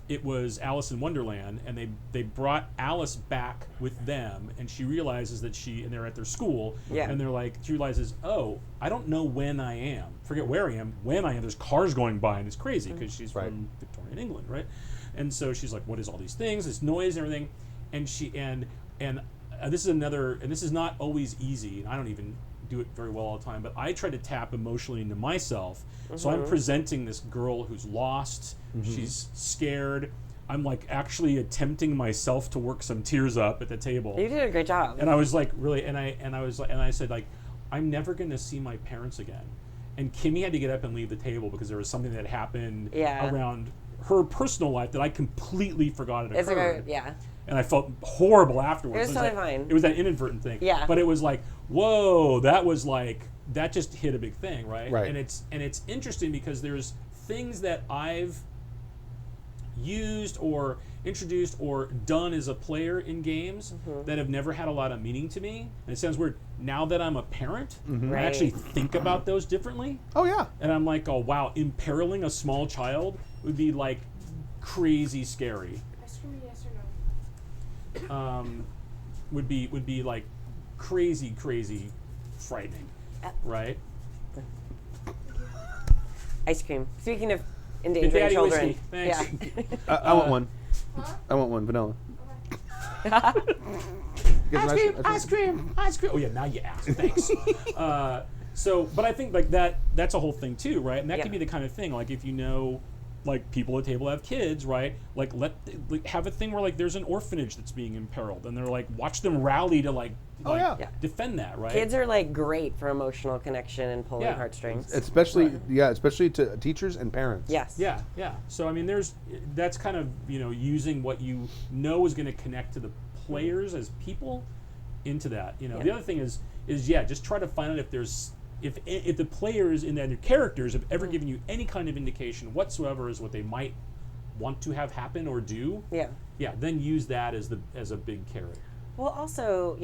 it was Alice in Wonderland, and they brought Alice back with them, and she realizes that and they're at their school, Yeah. and they're like, she realizes, oh, I don't know when I am. Forget where I am. When I am, there's cars going by, and it's crazy because she's Right. from Victorian England, right? And so she's like, what is all these things, this noise and everything? And this is another, and this is not always easy, and I don't even do it very well all the time, but I try to tap emotionally into myself. So I'm presenting this girl who's lost, she's scared. I'm like actually attempting myself to work some tears up at the table. You did a great job. And I was like, really, and I said, like, I'm never going to see my parents again. And Kimi had to get up and leave the table because there was something that happened Yeah. around her personal life that I completely forgot it It's occurred. yeah. And I felt horrible afterwards. It was totally fine. It was that inadvertent thing. Yeah. But it was like, whoa, that just hit a big thing, right? Right. And it's interesting because there's things that I've used or introduced or done as a player in games that have never had a lot of meaning to me. And it sounds weird. Now that I'm a parent, I Right. actually think about those differently. Oh yeah. And I'm like, oh wow, imperiling a small child would be like crazy scary. Ice cream, yes or no? Would be like crazy frightening, right? Ice cream. Speaking of Big endangering Daddy children. whiskey. Thanks. Yeah. I want one. Huh? I want one vanilla. Ice cream. Oh yeah, now you ask. Thanks. But I think like that's a whole thing too, right? And that Yeah. can be the kind of thing, like if like people at the table have kids, right? Like have a thing where like there's an orphanage that's being imperiled, and they're like watch them rally to like yeah. Yeah. defend that, right? Kids are like great for emotional connection and pulling Yeah. heartstrings. Especially to teachers and parents. Yes. Yeah. So I mean, that's kind of using what you know is going to connect to the players as people into that. Yeah. The other thing is is just try to find out if there's if the players and their characters have ever given you any kind of indication whatsoever as what they might want to have happen or do. Yeah. Then use that as a big carrot. Well, also,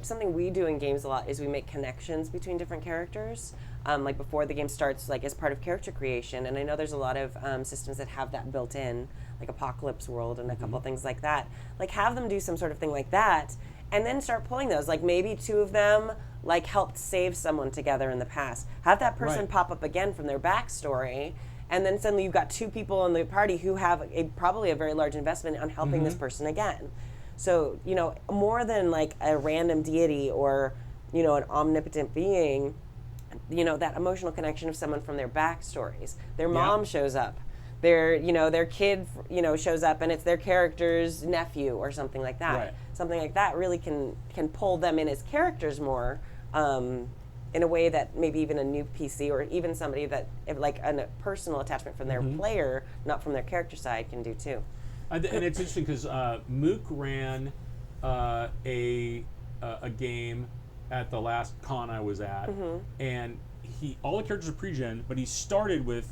something we do in games a lot is we make connections between different characters, like before the game starts, like as part of character creation. And I know there's a lot of systems that have that built in, like Apocalypse World and a couple things like that. Like have them do some sort of thing like that, and then start pulling those. Like maybe two of them like helped save someone together in the past. Have that person pop up again from their backstory. And then suddenly you've got two people in the party who have probably a very large investment on helping this person again. So, more than like a random deity or, an omnipotent being, that emotional connection of someone from their backstories. Their mom shows up. Their kid, shows up and it's their character's nephew or something like that. Right. Something like that really can pull them in as characters more. In a way that maybe even a new PC or even somebody that like a personal attachment from their player, not from their character side, can do too. And it's interesting because Mook ran a game at the last con I was at, and all the characters are pre-gen, but he started with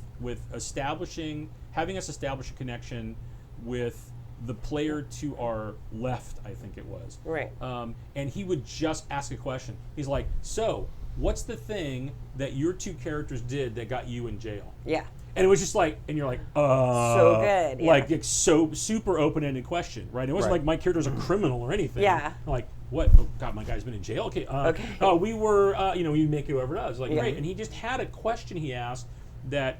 having us establish a connection with the player to our left, I think it was. Right. And he would just ask a question. He's like, so, what's the thing that your two characters did that got you in jail? Yeah. And it was just like, and you're like, so good. Yeah. Like, it's so super open-ended question, right? It wasn't like my character's a criminal or anything. Yeah. I'm like, what? Oh, God, my guy's been in jail? Okay. Oh, we were, we make it whoever does. Like, great. And he just had a question he asked that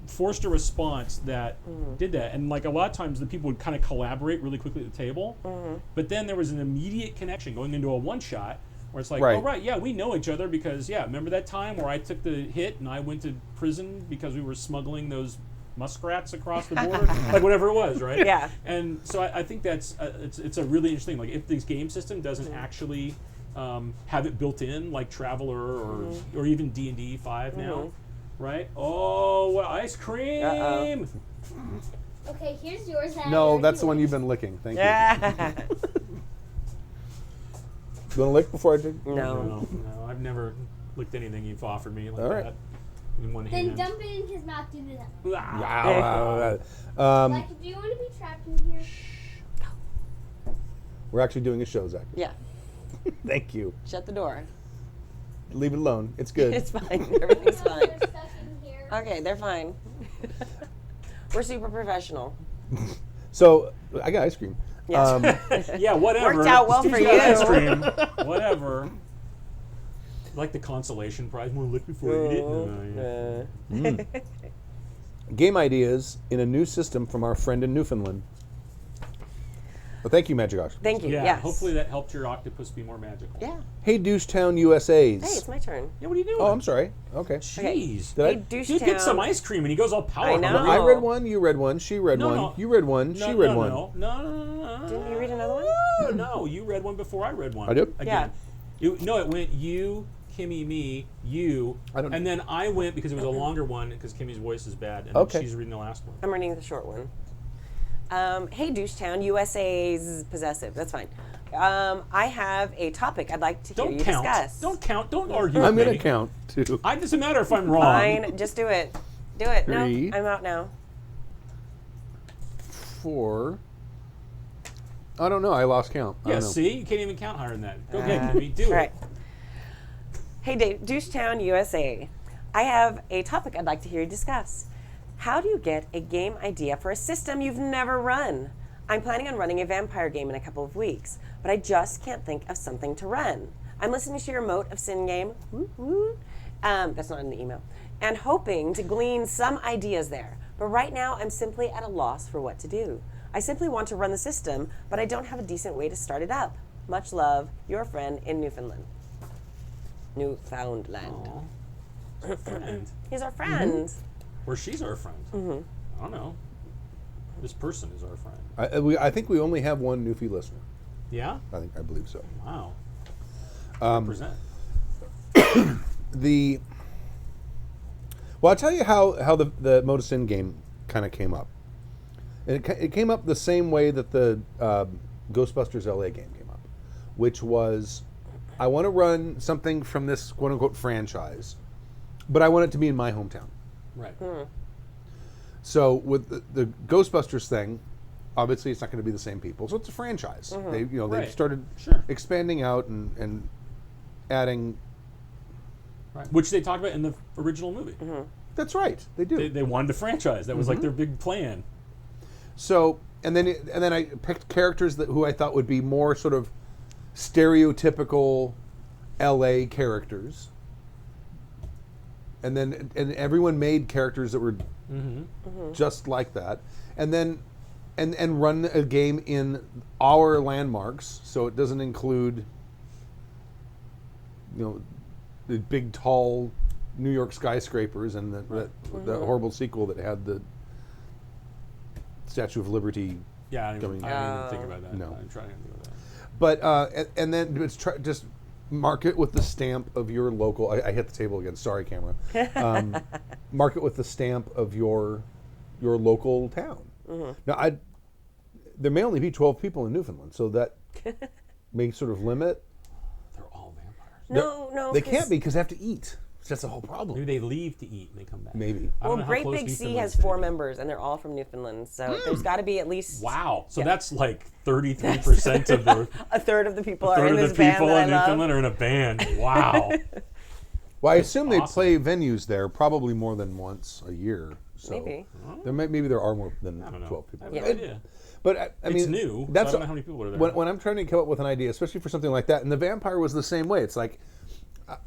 forced a response that did that. And like a lot of times the people would kind of collaborate really quickly at the table. But then there was an immediate connection going into a one-shot where it's like, oh, right, yeah, we know each other because, remember that time where I took the hit and I went to prison because we were smuggling those muskrats across the border? Like, whatever it was, right? Yeah. And so I think that's, it's a really interesting, like, if this game system doesn't actually have it built in, like Traveler or even D&D 5 now, right? Oh, what ice cream! Uh-oh. Okay, here's yours. No, that's the one you've been licking. Thank you. You want to lick before I take? No. No, I've never licked anything you've offered me like All right. that. In one Then hand. dump it in his mouth. Do that. Um, Do you want to be trapped in here? we're actually doing a show, Zach. Yeah. Thank you. Shut the door. Leave it alone. It's good. It's fine. Everything's No, fine. they're stuck in here. Okay, they're fine. We're super professional. So I got ice cream. Yes. Yeah, whatever. Worked out well Steve's for got you. Ice cream. Whatever. Like the consolation prize. Want to lick before I eat it? Game ideas in a new system from our friend in Newfoundland. Well, thank you, Magic Octopus. Thank you. Yeah, Yes. hopefully that helped your octopus be more magical. Yeah. Hey, Douchetown USA's. Hey, it's my turn. Yeah, what are you doing? Oh, I'm sorry. Okay. Jeez. Did I- Hey, Dude gets some Douchetown. ice cream and he goes all powerful. I know. I read one, you read one, she read No, one, no. you read one, she read one. No. Didn't you read another one? No, you read one before I read one. I did? Again. It went you, Kimi, me, you, I don't- and then I went because it was a longer one because Kimmy's voice is bad, and Okay. she's reading the last one. I'm reading the short one. Hey, Douchetown, USA's possessive. That's fine. I have a topic I'd like to hear Don't you count. discuss. Don't count. Don't argue I'm with going me. to count too. It doesn't matter if I'm wrong. Fine, just do it. Do it. 3. No, I'm out now. 4. I don't know. I lost count. I Yeah, don't know. see? You can't even count higher than that. Go ahead, Kimmy. Do All right. it. Hey, Douchetown, USA. I have a topic I'd like to hear you discuss. How do you get a game idea for a system you've never run? I'm planning on running a vampire game in a couple of weeks, but I just can't think of something to run. I'm listening to your Moat of Sin game. Woo, woo. That's not in the email. And hoping to glean some ideas there. But right now, I'm simply at a loss for what to do. I simply want to run the system, but I don't have a decent way to start it up. Much love, your friend in Newfoundland. Newfoundland. Aw. Friend. He's our friend. Or she's our friend. I don't know. This person is our friend. I think we only have one Newfie listener. Yeah? I believe so. Wow. Represent. Well, I'll tell you how the Moat of Sin game kind of came up. And it came up the same way that the Ghostbusters LA game came up, which was I want to run something from this quote unquote franchise, but I want it to be in my hometown. Right. So with the Ghostbusters thing, obviously it's not going to be the same people. So it's a franchise. They they've Right. started Sure. expanding out and adding. Right. Which they talked about in the original movie. That's right. They do. They wanted a franchise. That was like their big plan. So and then I picked characters who I thought would be more sort of stereotypical LA characters. And everyone made characters that were just like that. And then and run a game in our landmarks, so it doesn't include the big tall New York skyscrapers and the horrible sequel that had the Statue of Liberty. Yeah, I didn't even think about that. No. I'm trying to think about that. But and then it's just mark it with the stamp of your local. I hit the table again. Sorry, camera. Mark it with the stamp of your local town. Now, there may only be 12 people in Newfoundland, so that may sort of limit. They're all vampires. No. They can't be because they have to eat. That's the whole problem. Maybe they leave to eat and they come back. Maybe. I don't Well, know how Great close Big Sea Newfoundland has is to 4 anything. members, and they're all from Newfoundland. So there's got to be at least Wow. So that's like 33% of the a third of the people are third in of this the band people that I in love. Newfoundland are in a band. Wow. Well, I assume they awesome. play venues there probably more than once a year. So Maybe. maybe there are more than I don't know. 12 people. I have no Yeah. idea. But I mean, It's new, so That's I don't know how many people are there. When I'm trying to come up with an idea, especially for something like that, and the vampire was the same way. It's like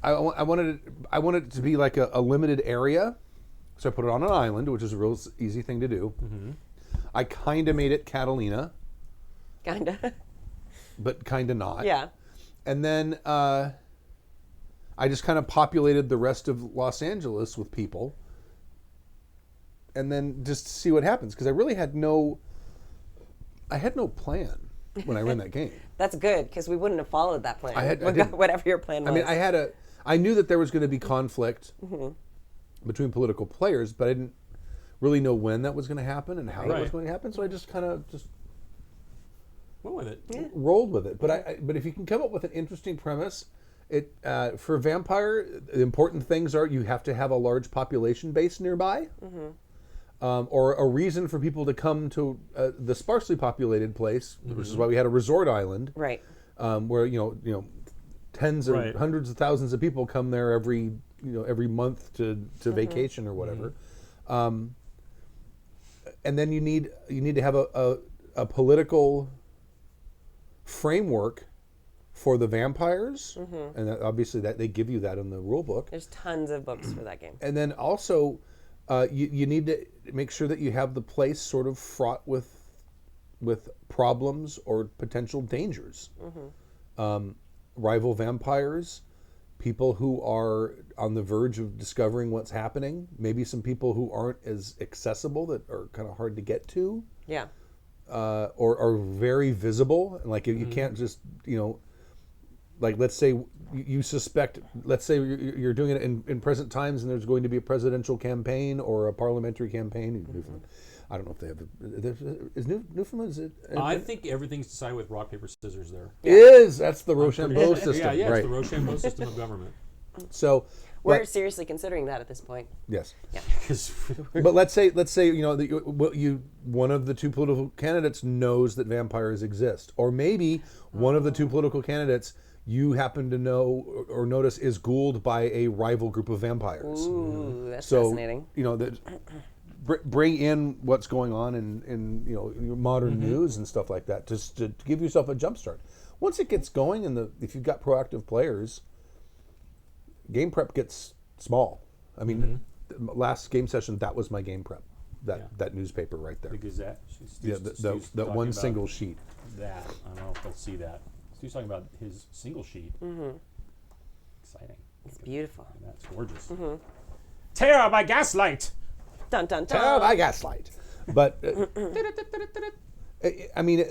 I wanted it to be like a limited area, so I put it on an island, which is a real easy thing to do. I kind of made it Catalina, Kinda. but kind of not. Yeah. And then I just kind of populated the rest of Los Angeles with people, and then just see what happens because I really had no plan when I ran that game. That's good because we wouldn't have followed that plan. I didn't. Whatever your plan was. I mean, I knew that there was going to be conflict between political players, but I didn't really know when that was going to happen and how it was Right. going to happen. So I just kind of Went with it. rolled with it. But if you can come up with an interesting premise, for vampire, the important things are you have to have a large population base nearby, or a reason for people to come to the sparsely populated place, which is why we had a resort island, right. where tens of Right. hundreds of thousands of people come there every month to vacation or whatever. And then you need to have a political framework for the vampires, and obviously that they give you that in the rule book. There's tons of books for that game. And then also, you need to make sure that you have the place sort of fraught with problems or potential dangers. Rival vampires, people who are on the verge of discovering what's happening, maybe some people who aren't as accessible that are kind of hard to get to, Yeah. or are very visible. Like you can't just, like let's say you suspect, let's say you're doing it in present times and there's going to be a presidential campaign or a parliamentary campaign in Newfoundland. I don't know if they have. Is Newfoundland? Is it? I think everything's decided with rock, paper, scissors there. That's the Rochambeau system, Yeah, right? it's the Rochambeau system of government. So, We're but- seriously considering that at this point. yes. 'Cause But let's say that one of the two political candidates knows that vampires exist, or maybe one of the two political candidates you happen to know or notice is ghouled by a rival group of vampires. Ooh, that's So fascinating. bring in what's going on in your modern news and stuff like that, just to give yourself a jump start. Once it gets going, and if you've got proactive players, game prep gets small. I mean, the last game session, that was my game prep. That newspaper right there. the Gazette. Yeah, Stu's that talking one about single sheet. That I don't know if they'll see that. Stu's talking about his single sheet. Exciting. It's beautiful. That's gorgeous. Terror by gaslight. Dun dun dun. Oh, I gaslight. But I mean,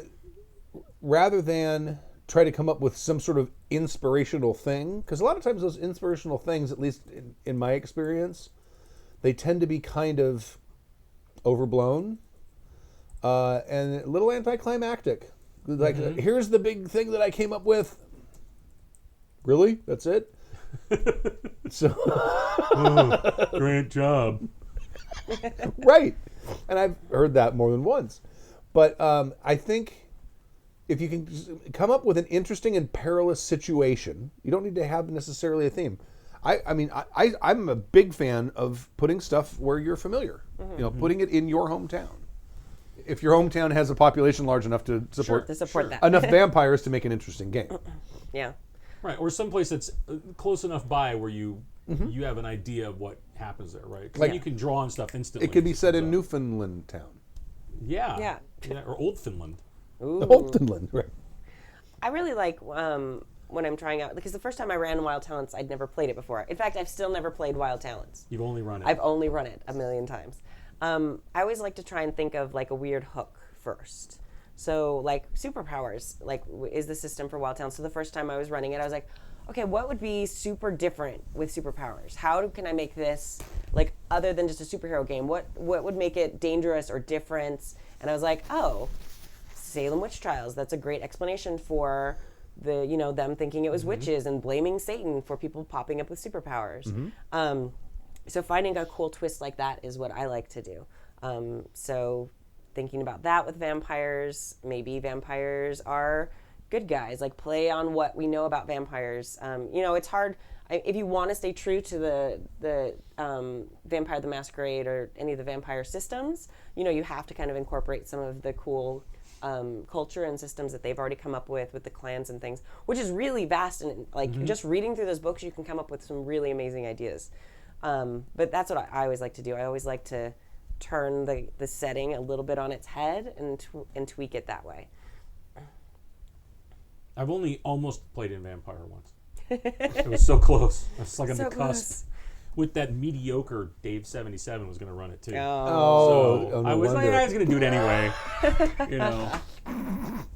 rather than try to come up with some sort of inspirational thing, because a lot of times those inspirational things, at least in my experience, they tend to be kind of overblown and a little anticlimactic. Like, here's the big thing that I came up with. Really? That's it? So Great job. right, and I've heard that more than once. But I think if you can come up with an interesting and perilous situation, you don't need to have necessarily a theme. I'm a big fan of putting stuff where you're familiar. You know, putting it in your hometown. If your hometown has a population large enough to support, that. enough vampires to make an interesting game. Yeah. Right, or someplace that's close enough by where you have an idea of what happens there, right? 'Cause Like- then you can draw on stuff instantly. It could be if set comes in up. Newfoundland town. Yeah, or Old Finland. Old Finland, right? I really like when I'm trying out, because the first time I ran Wild Talents, I'd never played it before. In fact, I've still never played Wild Talents. You've only run it. I've only run it a million times. I always like to try and think of like a weird hook first. So like superpowers, like is the system for Wild Talents. So the first time I was running it, I was like, okay, what would be super different with superpowers? Can I make this like other than just a superhero game? What would make it dangerous or different? And I was like, oh, Salem witch trials. That's a great explanation for them thinking it was witches and blaming Satan for people popping up with superpowers. So finding a cool twist like that is what I like to do. So thinking about that with vampires, maybe vampires are good guys, like play on what we know about vampires. It's hard if you want to stay true to the Vampire the Masquerade or any of the vampire systems. You have to kind of incorporate some of the cool culture and systems that they've already come up with the clans and things, which is really vast, and like just reading through those books, you can come up with some really amazing ideas. But that's what I always like to do. I always like to turn the setting a little bit on its head and tweak it that way. I've only almost played in Vampire once. It was so close. I was like on So the cusp. close. With that mediocre Dave 77 was going to run it too. Oh. So no I was like, wonder. I was going to do it anyway.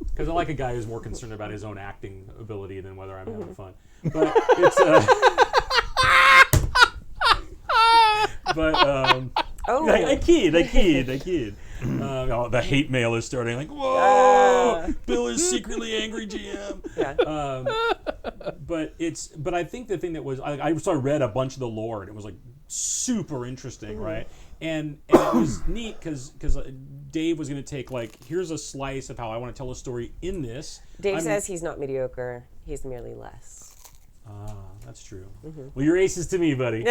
Because I like a guy who's more concerned about his own acting ability than whether I'm having fun. But it's I kid. The hate mail is starting. Like, whoa, Bill is secretly angry GM. Yeah. But I think the thing that was I read a bunch of the lore and it was like super interesting, right? And it was neat because Dave was going to take like, here's a slice of how I want to tell a story in this. Dave says he's not mediocre; he's merely less. That's true. Well, you're aces to me, buddy.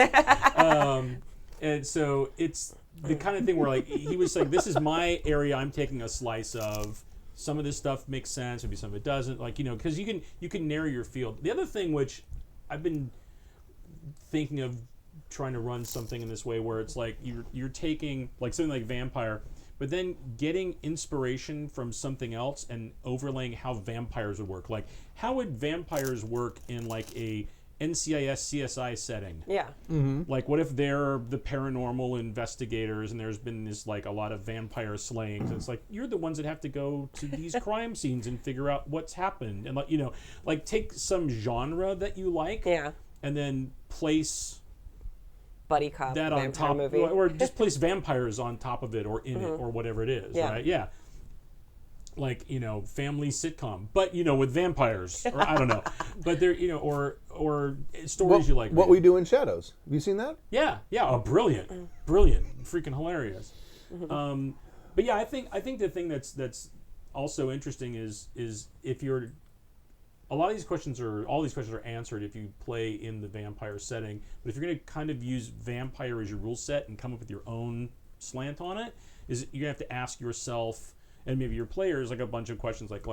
And so it's the kind of thing where like he was like, this is my area. I'm taking a slice of. Some of this stuff makes sense, maybe some of it doesn't. Like, because you can narrow your field. The other thing which I've been thinking of trying to run something in this way where it's like you're taking like something like Vampire, but then getting inspiration from something else and overlaying how vampires would work. Like, how would vampires work in like a NCIS CSI setting? Yeah. Like, what if they're the paranormal investigators and there's been this like a lot of vampire slayings and it's like you're the ones that have to go to these crime scenes and figure out what's happened and like take some genre that you like and then place Buddy cop that on vampire top movie. or just place vampires on top of it or in it or whatever it is, right? Yeah. Like, family sitcom, but with vampires, or I don't know, but there, or stories you like. What We Do in Shadows. Have you seen that? Yeah. Oh, brilliant, freaking hilarious. But yeah, I think the thing that's also interesting is if you're all these questions are answered if you play in the vampire setting. But if you're going to kind of use vampire as your rule set and come up with your own slant on it, is you're going to have to ask yourself and maybe your players like a bunch of questions like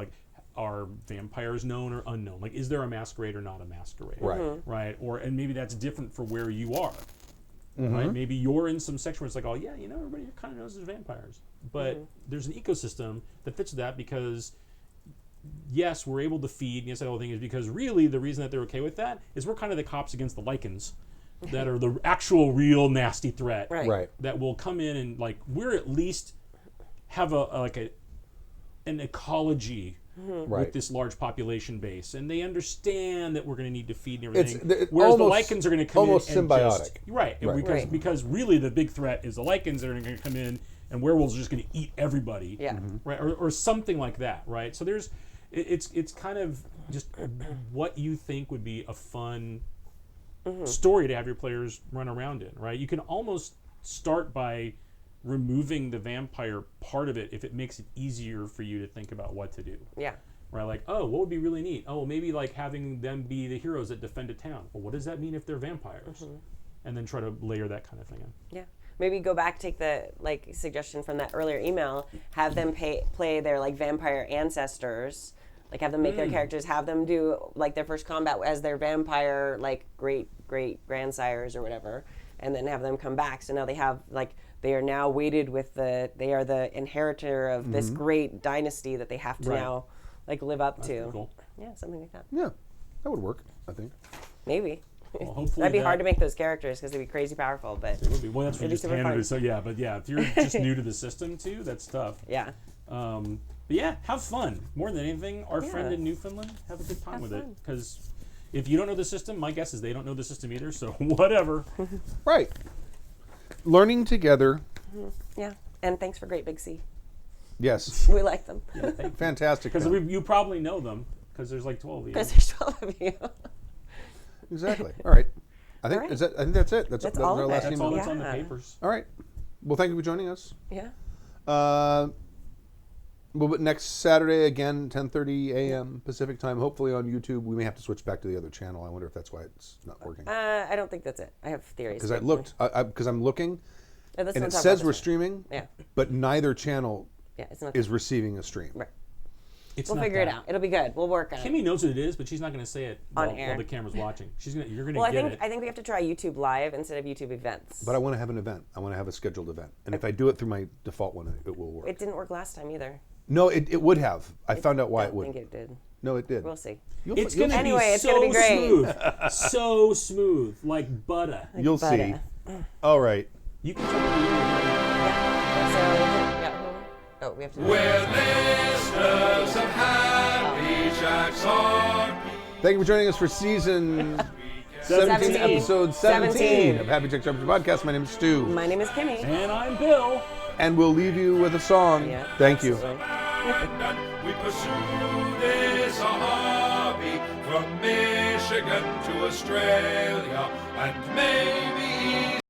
are vampires known or unknown? Like, is there a masquerade or not a masquerade? Right. Right. And maybe that's different for where you are. Right. Maybe you're in some section where it's like, oh yeah, everybody kind of knows there's vampires, but there's an ecosystem that fits that because yes, we're able to feed. Yes, that whole thing is because really the reason that they're okay with that is we're kind of the cops against the lichens that are the actual real nasty threat. Right. That will come in and like we're at least have an ecology with this large population base, and they understand that we're going to need to feed and everything. Whereas the lichens are going to come in almost and symbiotic. Because really the big threat is the lichens that are going to come in, and werewolves are just going to eat everybody. Yeah. Right, or something like that. Right. So there's, it's kind of just what you think would be a fun story to have your players run around in, right? You can almost start by removing the vampire part of it if it makes it easier for you to think about what to do. Yeah. Right, like, oh, what would be really neat? Oh, well, maybe like having them be the heroes that defend a town. Well, what does that mean if they're vampires? And then try to layer that kind of thing in. Yeah. Maybe go back, take the like suggestion from that earlier email, have them play their like vampire ancestors, like have them make their characters, have them do like their first combat as their vampire like great grandsires or whatever, and then have them come back. So now they have like they are now weighted with they are the inheritor of this great dynasty that they have to now like live up to. Pretty cool. Yeah, something like that. Yeah, that would work, I think. Maybe. Well, hopefully That'd be hard to make those characters because they'd be crazy powerful, but It would be. Well, that's what it'd be just super handed fun. it. So yeah, but yeah, if you're just new to the system too, that's tough. Yeah. But yeah, have fun. More than anything, our friend Yeah. in Newfoundland, have a good time Have with it. fun. Because if you don't know the system, my guess is they don't know the system either. So whatever. Right. Learning together. Yeah. And thanks for Great Big C. Yes. We like them. Fantastic. Because film. you probably know them. Because there's like 12 of you. Because there's 12 of you. Exactly. All right. I think All right. I think that's it. That's That's that was all our of last it. That's all email. that's on the Yeah. papers. All right. Well, thank you for joining us. Yeah. Well, next Saturday again, 10:30 a.m. Pacific time. Hopefully on YouTube. We may have to switch back to the other channel. I wonder if that's why it's not working. I don't think that's it. I have theories. Because I looked. Because I'm looking, Oh, this and it one's on says purpose. we're streaming. Yeah. But neither channel Yeah, it's not. is receiving a stream. Right. It's We'll not figure it that. out. It'll be good. We'll work on it. Kimmy knows what it is, but she's not going to say it On while air. the camera's watching. You're going to Well, I get think it. I think we have to try YouTube Live instead of YouTube Events. But I want to have an event. I want to have a scheduled event. And if I do it through my default one, it will work. It didn't work last time either. No, it would have. I found out why I it don't would. think it did. No, it did. We'll see. It's going to be Anyway, it's so gonna be great. smooth. So smooth. Like butter. You'll see. butter. All right. You can totally do So, yeah. Oh, we have to. We're listeners of Happy Jack's RP. Thank you for joining us for season 17, 17. episode 17 of Happy Jack's RPG Podcast. My name is Stu. My name is Kimmy. And I'm Bill. And we'll leave you with a song. Yeah, Thank you. absolutely. And we pursue this hobby from Michigan to Australia and maybe